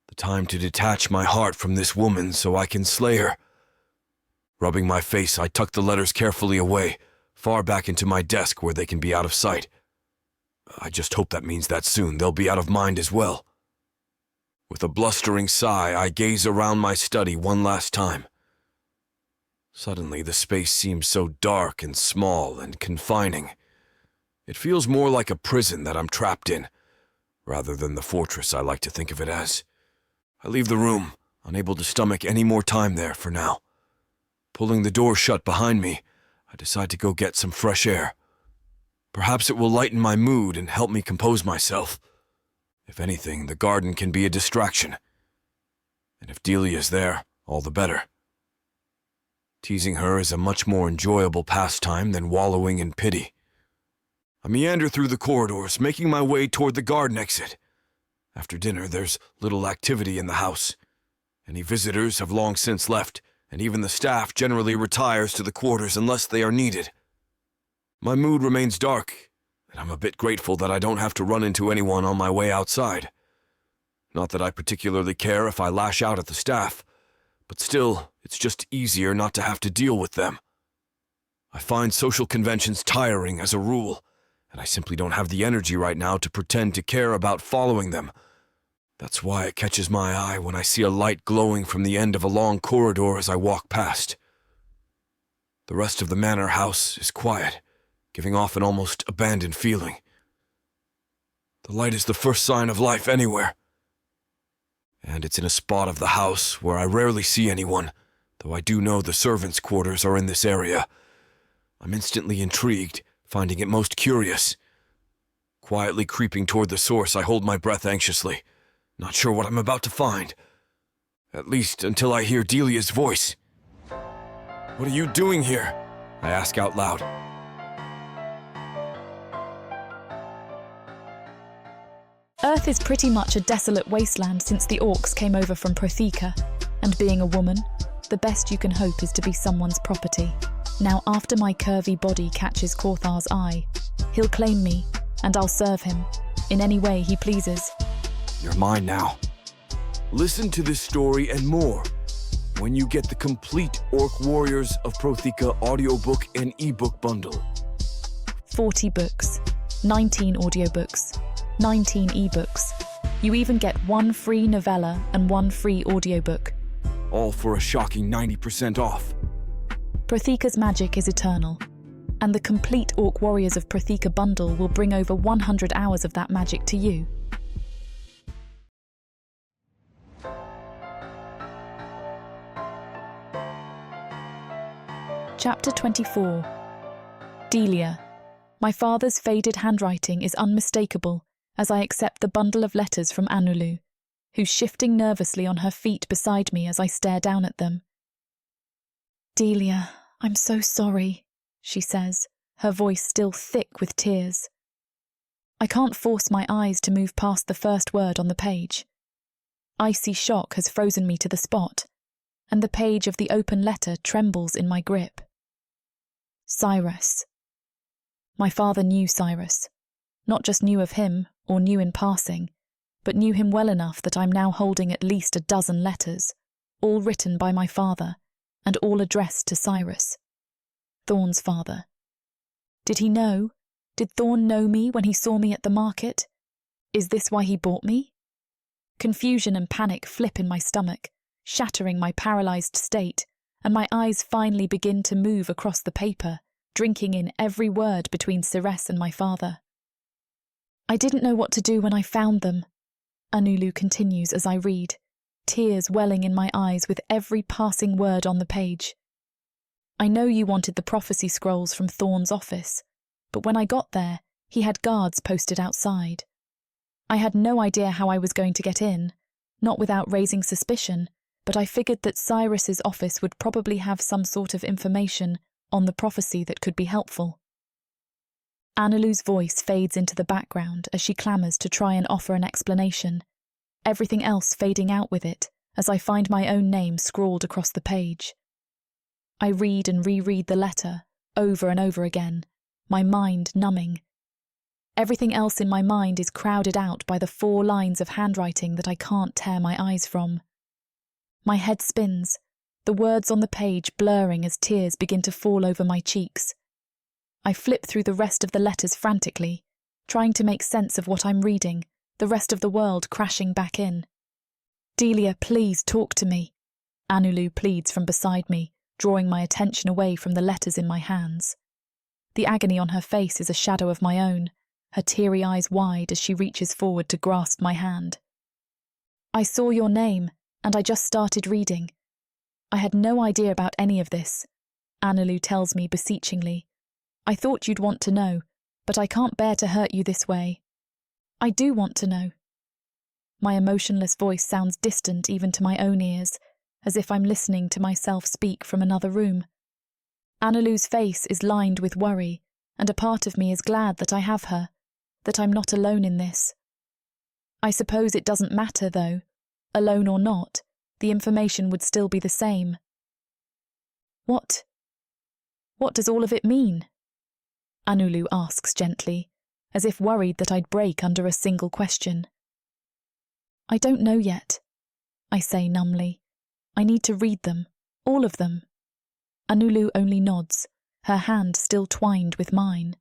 The time to detach my heart from this woman so I can slay her. Rubbing my face, I tuck the letters carefully away, far back into my desk where they can be out of sight. I just hope that means that soon they'll be out of mind as well. With a blustering sigh, I gaze around my study one last time. Suddenly, the space seems so dark and small and confining. It feels more like a prison that I'm trapped in, rather than the fortress I like to think of it as. I leave the room, unable to stomach any more time there for now. Pulling the door shut behind me, I decide to go get some fresh air. Perhaps it will lighten my mood and help me compose myself. If anything, the garden can be a distraction. And if Delia's there, all the better. Teasing her is a much more enjoyable pastime than wallowing in pity. I meander through the corridors, making my way toward the garden exit. After dinner, there's little activity in the house. Any visitors have long since left, and even the staff generally retires to the quarters unless they are needed. My mood remains dark, and I'm a bit grateful that I don't have to run into anyone on my way outside. Not that I particularly care if I lash out at the staff, but still, it's just easier not to have to deal with them. I find social conventions tiring as a rule, and I simply don't have the energy right now to pretend to care about following them. That's why it catches my eye when I see a light glowing from the end of a long corridor as I walk past. The rest of the manor house is quiet, giving off an almost abandoned feeling. The light is the first sign of life anywhere. And it's in a spot of the house where I rarely see anyone, though I do know the servants' quarters are in this area. I'm instantly intrigued, finding it most curious. Quietly creeping toward the source, I hold my breath anxiously, not sure what I'm about to find. At least until I hear Delia's voice. "What are you doing here?" I ask out loud. Earth is pretty much a desolate wasteland since the orcs came over from Protheka, and being a woman, the best you can hope is to be someone's property. Now, after my curvy body catches Korthar's eye, he'll claim me, and I'll serve him, in any way he pleases. You're mine now. Listen to this story and more when you get the complete Orc Warriors of Protheka audiobook and ebook bundle. 40 books, 19 audiobooks, 19 ebooks. You even get 1 free novella and 1 free audiobook. All for a shocking 90% off. Protheka's magic is eternal, and the complete Orc Warriors of Protheka bundle will bring over 100 hours of that magic to you. Chapter 24. Delia. My father's faded handwriting is unmistakable as I accept the bundle of letters from Anulu, who's shifting nervously on her feet beside me as I stare down at them. Delia, I'm so sorry, she says, her voice still thick with tears. I can't force my eyes to move past the first word on the page. Icy shock has frozen me to the spot, and the page of the open letter trembles in my grip. Cyrus. My father knew Cyrus. Not just knew of him, or knew in passing, but knew him well enough that I'm now holding at least a dozen letters, all written by my father, and all addressed to Cyrus, Thorne's father. Did he know? Did Thorne know me when he saw me at the market? Is this why he bought me? Confusion and panic flip in my stomach, shattering my paralysed state, and my eyes finally begin to move across the paper, drinking in every word between Cyrus and my father. I didn't know what to do when I found them, Anulu continues as I read, tears welling in my eyes with every passing word on the page. I know you wanted the prophecy scrolls from Thorne's office, but when I got there, he had guards posted outside. I had no idea how I was going to get in, not without raising suspicion, but I figured that Cyrus's office would probably have some sort of information on the prophecy that could be helpful. Anulu's voice fades into the background as she clamours to try and offer an explanation, everything else fading out with it as I find my own name scrawled across the page. I read and reread the letter over and over again, my mind numbing. Everything else in my mind is crowded out by the 4 lines of handwriting that I can't tear my eyes from. My head spins, the words on the page blurring as tears begin to fall over my cheeks. I flip through the rest of the letters frantically, trying to make sense of what I'm reading, the rest of the world crashing back in. Delia, please talk to me, Anulu pleads from beside me, drawing my attention away from the letters in my hands. The agony on her face is a shadow of my own, her teary eyes wide as she reaches forward to grasp my hand. I saw your name, and I just started reading. I had no idea about any of this, Anulu tells me beseechingly. I thought you'd want to know, but I can't bear to hurt you this way. I do want to know. My emotionless voice sounds distant even to my own ears, as if I'm listening to myself speak from another room. Anulu's face is lined with worry, and a part of me is glad that I have her, that I'm not alone in this. I suppose it doesn't matter, though. Alone or not, the information would still be the same. What does all of it mean? Anulu asks gently, as if worried that I'd break under a single question. I don't know yet, I say numbly. I need to read them, all of them. Anulu only nods, her hand still twined with mine.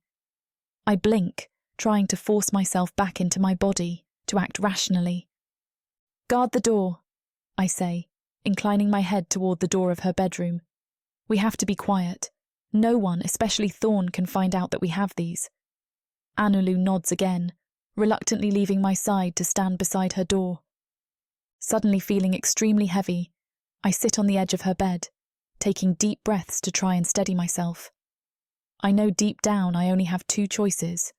I blink, trying to force myself back into my body, to act rationally. Guard the door, I say, inclining my head toward the door of her bedroom. We have to be quiet. No one, especially Thorne, can find out that we have these. Anulu nods again, reluctantly leaving my side to stand beside her door. Suddenly feeling extremely heavy, I sit on the edge of her bed, taking deep breaths to try and steady myself. I know deep down I only have 2 choices.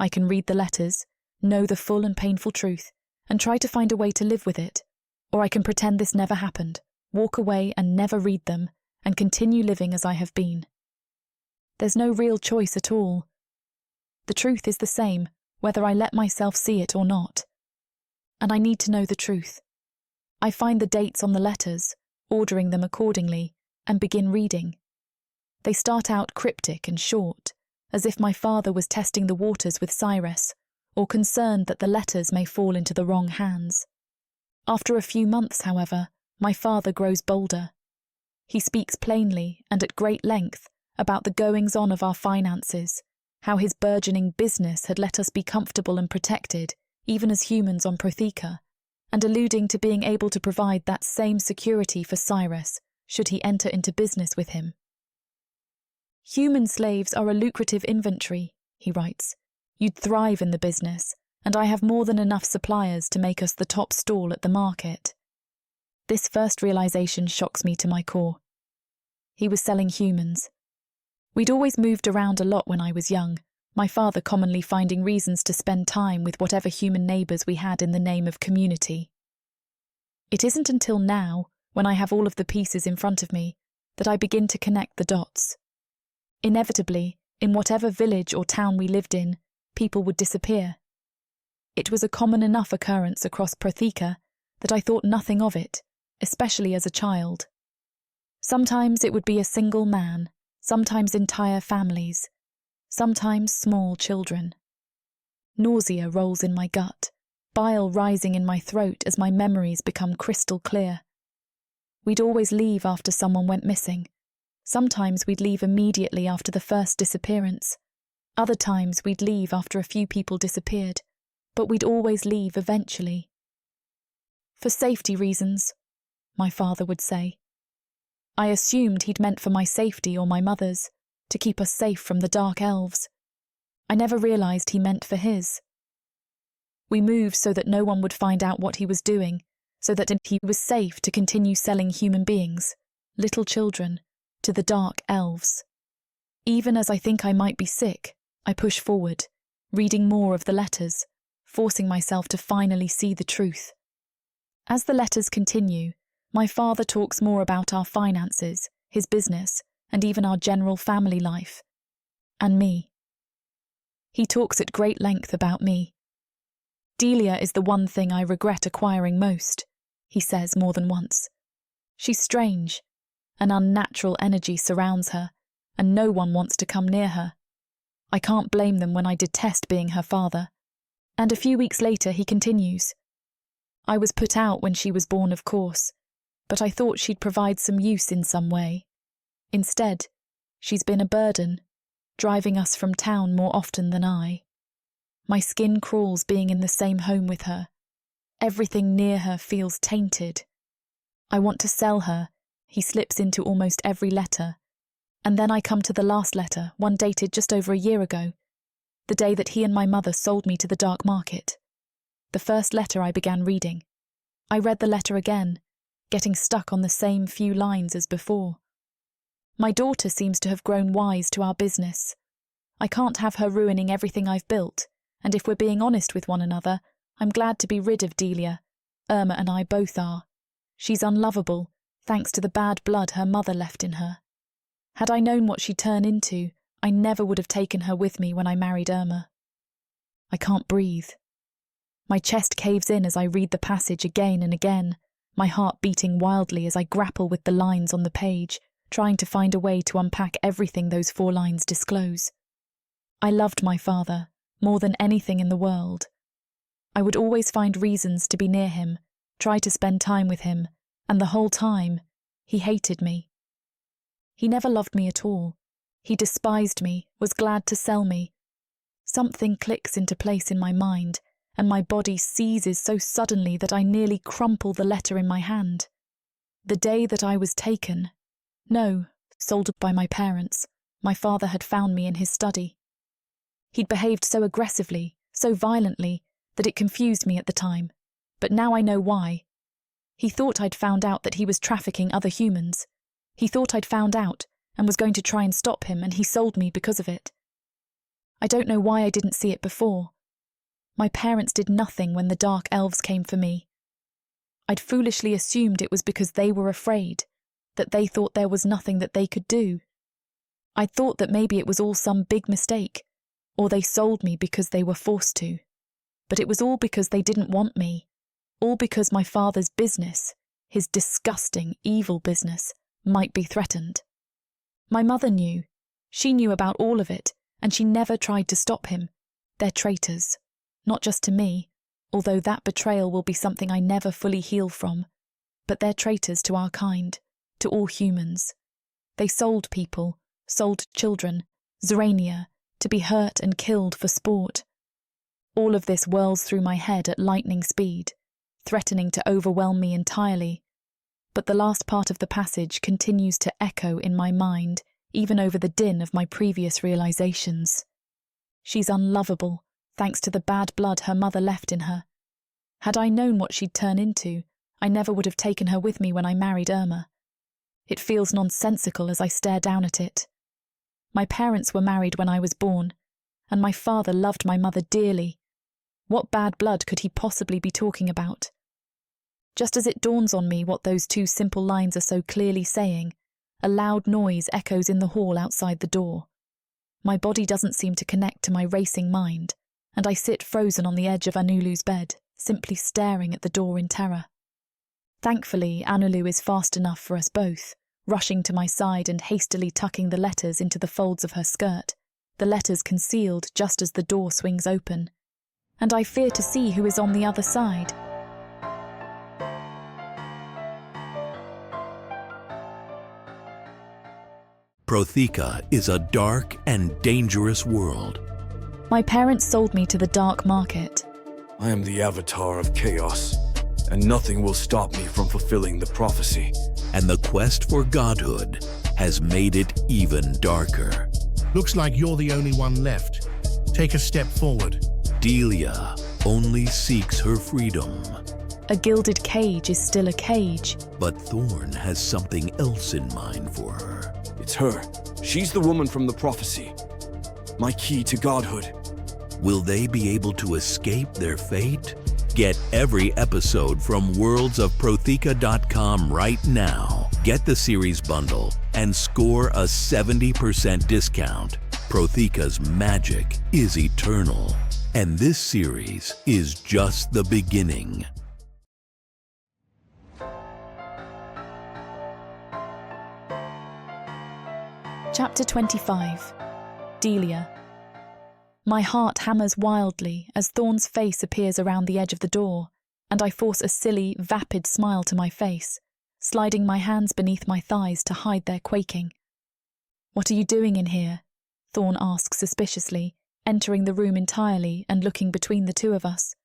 I can read the letters, know the full and painful truth, and try to find a way to live with it, or I can pretend this never happened, walk away and never read them, and continue living as I have been. There's no real choice at all. The truth is the same, whether I let myself see it or not. and I need to know the truth. I find the dates on the letters, ordering them accordingly, and begin reading. They start out cryptic and short, as if my father was testing the waters with Cyrus, or concerned that the letters may fall into the wrong hands. After a few months, however, my father grows bolder. He speaks plainly and at great length about the goings-on of our finances, how his burgeoning business had let us be comfortable and protected, even as humans on Protheca, and alluding to being able to provide that same security for Cyrus should he enter into business with him. Human slaves are a lucrative inventory, he writes. You'd thrive in the business, and I have more than enough suppliers to make us the top stall at the market. This first realization shocks me to my core. He was selling humans. We'd always moved around a lot when I was young, my father commonly finding reasons to spend time with whatever human neighbours we had in the name of community. It isn't until now, when I have all of the pieces in front of me, that I begin to connect the dots. Inevitably, in whatever village or town we lived in, people would disappear. It was a common enough occurrence across Protheca that I thought nothing of it, especially as a child. Sometimes it would be a single man, sometimes entire families, sometimes small children. Nausea rolls in my gut, bile rising in my throat as my memories become crystal clear. We'd always leave after someone went missing. Sometimes we'd leave immediately after the first disappearance. Other times we'd leave after a few people disappeared, but we'd always leave eventually. For safety reasons, my father would say. I assumed he'd meant for my safety or my mother's, to keep us safe from the dark elves. I never realised he meant for his. We moved so that no one would find out what he was doing, so that he was safe to continue selling human beings, little children, to the dark elves. Even as I think I might be sick, I push forward, reading more of the letters, forcing myself to finally see the truth. As the letters continue, my father talks more about our finances, his business, and even our general family life. And me. He talks at great length about me. Delia is the one thing I regret acquiring most, he says more than once. She's strange. An unnatural energy surrounds her, and no one wants to come near her. I can't blame them when I detest being her father. And a few weeks later he continues. I was put out when she was born, of course, but I thought she'd provide some use in some way. Instead, she's been a burden, driving us from town more often than I. My skin crawls being in the same home with her. Everything near her feels tainted. I want to sell her. He slips into almost every letter. And then I come to the last letter, one dated just over a year ago, the day that he and my mother sold me to the dark market. The first letter I began reading. I read the letter again, getting stuck on the same few lines as before. My daughter seems to have grown wise to our business. I can't have her ruining everything I've built, and if we're being honest with one another, I'm glad to be rid of Delia. Irma and I both are. She's unlovable, thanks to the bad blood her mother left in her. Had I known what she'd turn into, I never would have taken her with me when I married Irma. I can't breathe. My chest caves in as I read the passage again and again, my heart beating wildly as I grapple with the lines on the page, trying to find a way to unpack everything those 4 lines disclose. I loved my father, more than anything in the world. I would always find reasons to be near him, try to spend time with him, and the whole time, he hated me. He never loved me at all. He despised me, was glad to sell me. Something clicks into place in my mind, and my body seizes so suddenly that I nearly crumple the letter in my hand. The day that I was taken, sold by my parents, my father had found me in his study. He'd behaved so aggressively, so violently, that it confused me at the time, but now I know why. He thought I'd found out that he was trafficking other humans. He thought I'd found out and was going to try and stop him, and he sold me because of it. I don't know why I didn't see it before. My parents did nothing when the dark elves came for me. I'd foolishly assumed it was because they were afraid, that they thought there was nothing that they could do. I'd thought that maybe it was all some big mistake, or they sold me because they were forced to. But it was all because they didn't want me. all because my father's business, his disgusting, evil business, might be threatened. My mother knew. She knew about all of it, and she never tried to stop him. They're traitors, not just to me, although that betrayal will be something I never fully heal from, but they're traitors to our kind, to all humans. They sold people, sold children, Zrania, to be hurt and killed for sport. All of this whirls through my head at lightning speed, threatening to overwhelm me entirely, but the last part of the passage continues to echo in my mind, even over the din of my previous realizations. She's unlovable, thanks to the bad blood her mother left in her. Had I known what she'd turn into, I never would have taken her with me when I married Irma. It feels nonsensical as I stare down at it. My parents were married when I was born, and my father loved my mother dearly. What bad blood could he possibly be talking about? Just as it dawns on me what those two simple lines are so clearly saying, a loud noise echoes in the hall outside the door. My body doesn't seem to connect to my racing mind, and I sit frozen on the edge of Anulu's bed, simply staring at the door in terror. Thankfully, Anulu is fast enough for us both, rushing to my side and hastily tucking the letters into the folds of her skirt, the letters concealed just as the door swings open. And I fear to see who is on the other side. Prothika is a dark and dangerous world. My parents sold me to the dark market. I am the avatar of chaos, and nothing will stop me from fulfilling the prophecy. And the quest for godhood has made it even darker. Looks like you're the only one left. Take a step forward. Delia only seeks her freedom. A gilded cage is still a cage. But Thorne has something else in mind for her. It's her. She's the woman from the prophecy. My key to godhood. Will they be able to escape their fate? Get every episode from worldsofprothika.com right now. Get the series bundle and score a 70% discount. Prothika's magic is eternal, and this series is just the beginning. Chapter 25. Delia. My heart hammers wildly as Thorne's face appears around the edge of the door, and I force a silly, vapid smile to my face, sliding my hands beneath my thighs to hide their quaking. "What are you doing in here?" Thorne asks suspiciously, entering the room entirely and looking between the two of us.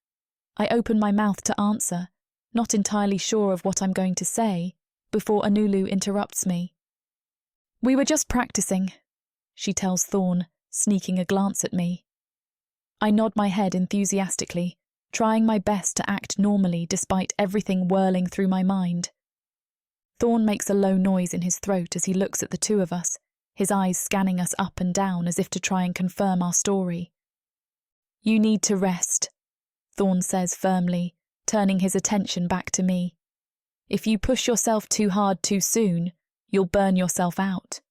I open my mouth to answer, not entirely sure of what I'm going to say, before Anulu interrupts me. "We were just practicing," she tells Thorne, sneaking a glance at me. I nod my head enthusiastically, trying my best to act normally despite everything whirling through my mind. Thorne makes a low noise in his throat as he looks at the two of us, his eyes scanning us up and down as if to try and confirm our story. "You need to rest," Thorne says firmly, turning his attention back to me. "If you push yourself too hard too soon, you'll burn yourself out.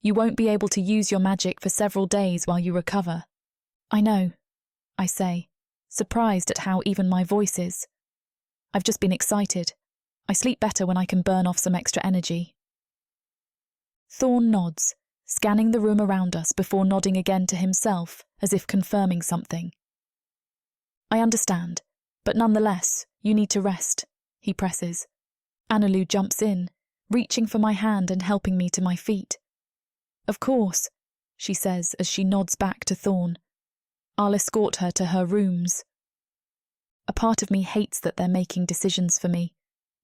You won't be able to use your magic for several days while you recover." "I know," I say, surprised at how even my voice is. "I've just been excited. I sleep better when I can burn off some extra energy." Thorne nods, scanning the room around us before nodding again to himself, as if confirming something. "I understand, but nonetheless, you need to rest," he presses. Anulu jumps in, reaching for my hand and helping me to my feet. "Of course," she says as she nods back to Thorne. "I'll escort her to her rooms." A part of me hates that they're making decisions for me,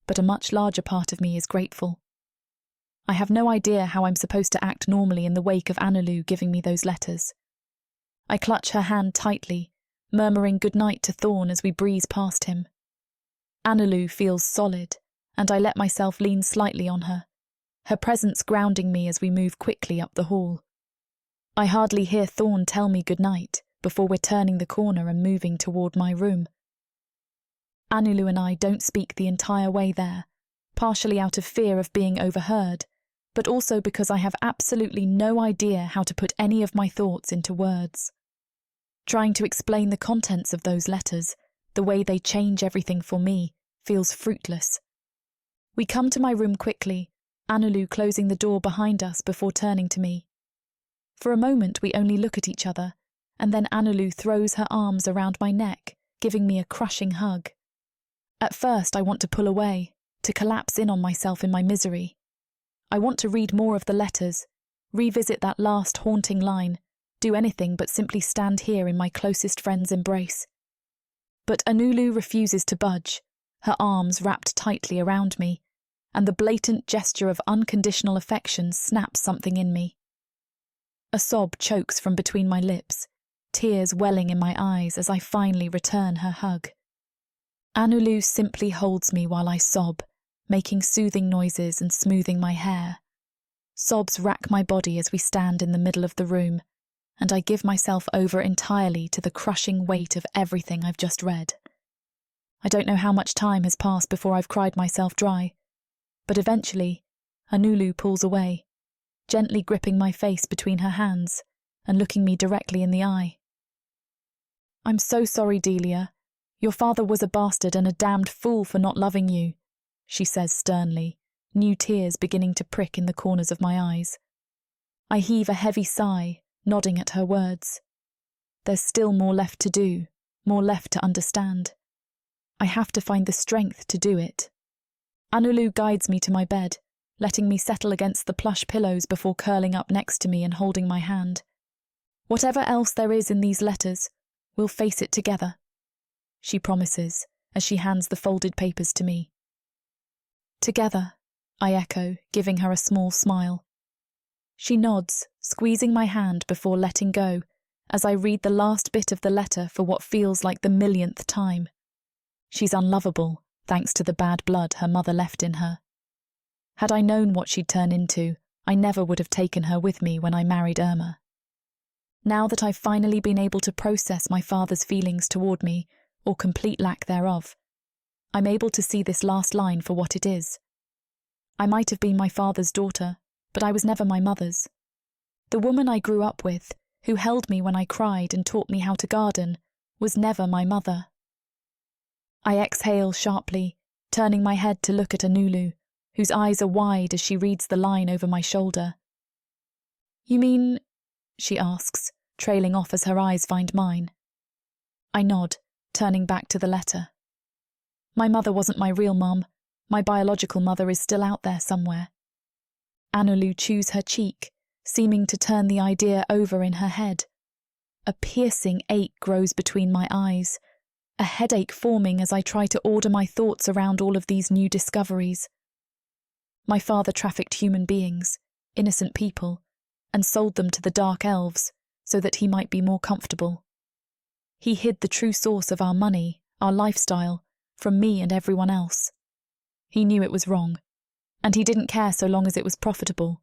but a much larger part of me is grateful. I have no idea how I'm supposed to act normally in the wake of Anulu giving me those letters. I clutch her hand tightly, murmuring goodnight to Thorne as we breeze past him. Anulu feels solid, and I let myself lean slightly on her, her presence grounding me as we move quickly up the hall. I hardly hear Thorne tell me goodnight before we're turning the corner and moving toward my room. Anulu and I don't speak the entire way there, partially out of fear of being overheard, but also because I have absolutely no idea how to put any of my thoughts into words. Trying to explain the contents of those letters, the way they change everything for me, feels fruitless. We come to my room quickly, Anulu closing the door behind us before turning to me. For a moment we only look at each other, and then Anulu throws her arms around my neck, giving me a crushing hug. At first I want to pull away, to collapse in on myself in my misery. I want to read more of the letters, revisit that last haunting line, do anything but simply stand here in my closest friend's embrace. But Anulu refuses to budge, her arms wrapped tightly around me, and the blatant gesture of unconditional affection snaps something in me. A sob chokes from between my lips, tears welling in my eyes as I finally return her hug. Anulu simply holds me while I sob, making soothing noises and smoothing my hair. Sobs rack my body as we stand in the middle of the room, and I give myself over entirely to the crushing weight of everything I've just read. I don't know how much time has passed before I've cried myself dry, but eventually, Anulu pulls away, gently gripping my face between her hands and looking me directly in the eye. "I'm so sorry, Delia. Your father was a bastard and a damned fool for not loving you," she says sternly, new tears beginning to prick in the corners of my eyes. I heave a heavy sigh, nodding at her words. There's still more left to do, more left to understand. I have to find the strength to do it. Anulu guides me to my bed, letting me settle against the plush pillows before curling up next to me and holding my hand. "Whatever else there is in these letters, we'll face it together," she promises as she hands the folded papers to me. "Together," I echo, giving her a small smile. She nods, squeezing my hand before letting go, as I read the last bit of the letter for what feels like the millionth time. She's unlovable, thanks to the bad blood her mother left in her. Had I known what she'd turn into, I never would have taken her with me when I married Irma. Now that I've finally been able to process my father's feelings toward me, or complete lack thereof, I'm able to see this last line for what it is. I might have been my father's daughter, but I was never my mother's. The woman I grew up with, who held me when I cried and taught me how to garden, was never my mother. I exhale sharply, turning my head to look at Anulu, whose eyes are wide as she reads the line over my shoulder. "You mean," she asks, trailing off as her eyes find mine. I nod, turning back to the letter. "My mother wasn't my real mom. My biological mother is still out there somewhere." Anulu chews her cheek, seeming to turn the idea over in her head. A piercing ache grows between my eyes, a headache forming as I try to order my thoughts around all of these new discoveries. My father trafficked human beings, innocent people, and sold them to the dark elves so that he might be more comfortable. He hid the true source of our money, our lifestyle, from me and everyone else. He knew it was wrong, and he didn't care so long as it was profitable.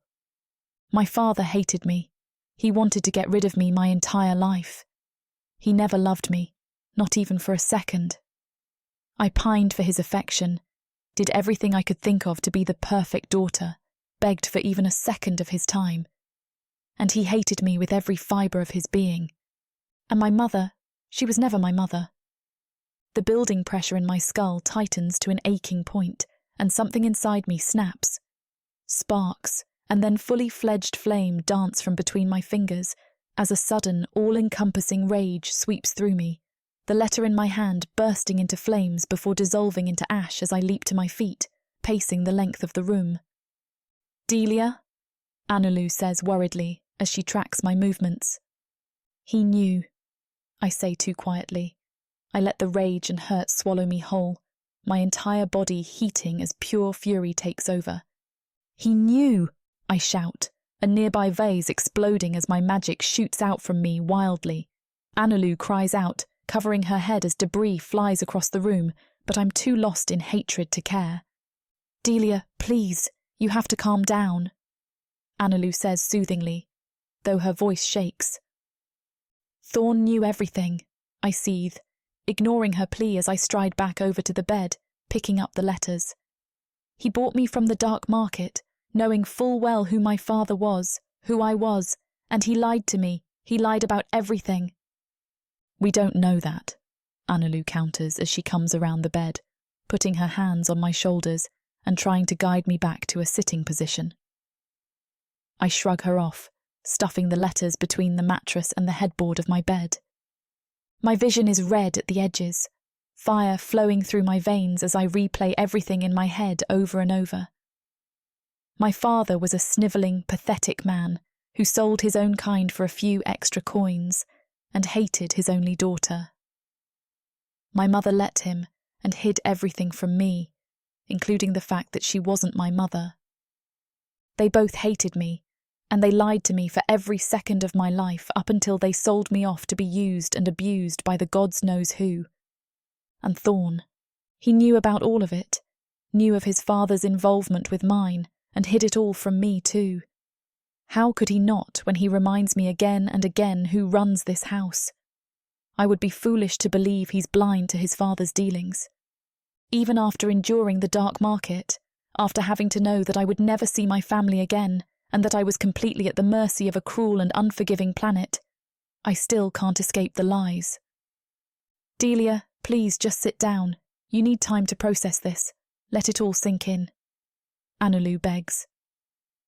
My father hated me. He wanted to get rid of me my entire life. He never loved me, not even for a second. I pined for his affection, did everything I could think of to be the perfect daughter, begged for even a second of his time. And he hated me with every fibre of his being. And my mother, she was never my mother. The building pressure in my skull tightens to an aching point, and something inside me snaps. Sparks, and then fully fledged flame dance from between my fingers as a sudden, all-encompassing rage sweeps through me, the letter in my hand bursting into flames before dissolving into ash as I leap to my feet, pacing the length of the room. "Delia?" Anulu says worriedly as she tracks my movements. "He knew," I say too quietly. I let the rage and hurt swallow me whole, my entire body heating as pure fury takes over. "He knew!" I shout, a nearby vase exploding as my magic shoots out from me wildly. Anulu cries out, covering her head as debris flies across the room, but I'm too lost in hatred to care. "Delia, please, you have to calm down," Anulu says soothingly, though her voice shakes. "Thorne knew everything," I seethe, ignoring her plea as I stride back over to the bed, picking up the letters. "He bought me from the dark market, knowing full well who my father was, who I was, and he lied to me. He lied about everything." "We don't know that," Anulu counters as she comes around the bed, putting her hands on my shoulders and trying to guide me back to a sitting position. I shrug her off, stuffing the letters between the mattress and the headboard of my bed. My vision is red at the edges, fire flowing through my veins as I replay everything in my head over and over. My father was a snivelling, pathetic man who sold his own kind for a few extra coins and hated his only daughter. My mother let him and hid everything from me, including the fact that she wasn't my mother. They both hated me, and they lied to me for every second of my life up until they sold me off to be used and abused by the gods knows who. And Thorne, he knew about all of it, knew of his father's involvement with mine, and hid it all from me too. How could he not when he reminds me again and again who runs this house? I would be foolish to believe he's blind to his father's dealings. Even after enduring the dark market, after having to know that I would never see my family again, and that I was completely at the mercy of a cruel and unforgiving planet, I still can't escape the lies. Delia, please just sit down. You need time to process this. Let it all sink in. Anulu begs.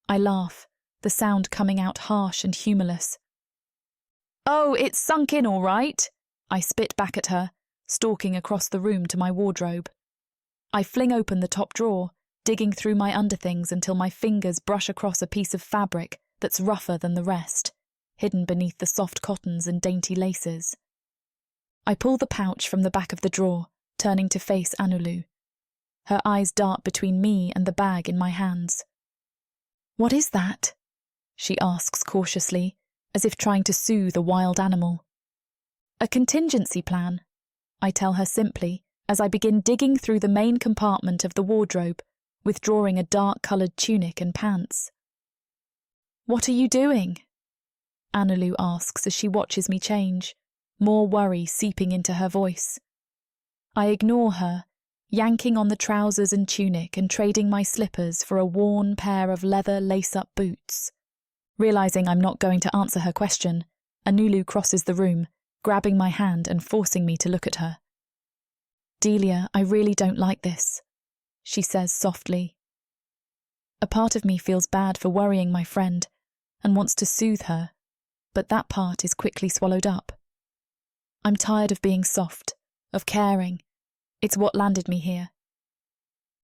I laugh, the sound coming out harsh and humourless. Oh, it's sunk in all right, I spit back at her, stalking across the room to my wardrobe. I fling open the top drawer, digging through my underthings until my fingers brush across a piece of fabric that's rougher than the rest, hidden beneath the soft cottons and dainty laces. I pull the pouch from the back of the drawer, turning to face Anulu. Her eyes dart between me and the bag in my hands. What is that? She asks cautiously, as if trying to soothe a wild animal. A contingency plan, I tell her simply, as I begin digging through the main compartment of the wardrobe, withdrawing a dark-coloured tunic and pants. What are you doing? Anulu asks as she watches me change, more worry seeping into her voice. I ignore her, yanking on the trousers and tunic and trading my slippers for a worn pair of leather lace-up boots. Realising I'm not going to answer her question, Anulu crosses the room, grabbing my hand and forcing me to look at her. Delia, I really don't like this, she says softly. A part of me feels bad for worrying my friend and wants to soothe her, but that part is quickly swallowed up. I'm tired of being soft, of caring. It's what landed me here.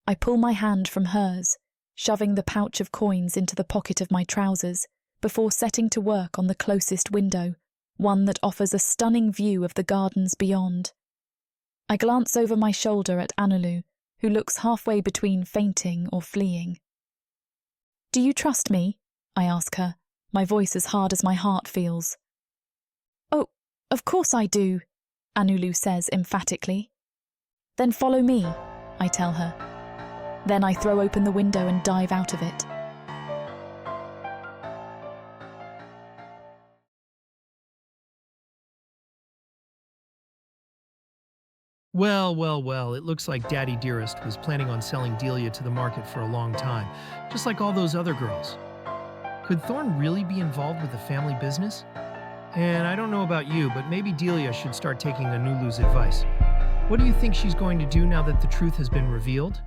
I pull my hand from hers, shoving the pouch of coins into the pocket of my trousers before setting to work on the closest window, one that offers a stunning view of the gardens beyond. I glance over my shoulder at Anulu, who looks halfway between fainting or fleeing. Do you trust me? I ask her, my voice as hard as my heart feels. Oh, of course I do, Anulu says emphatically. Then follow me, I tell her. Then I throw open the window and dive out of it. Well, it looks like Daddy Dearest was planning on selling Delia to the market for a long time, just like all those other girls. Could Thorne really be involved with the family business? And I don't know about you, but maybe Delia should start taking Anulu's advice. What do you think she's going to do now that the truth has been revealed?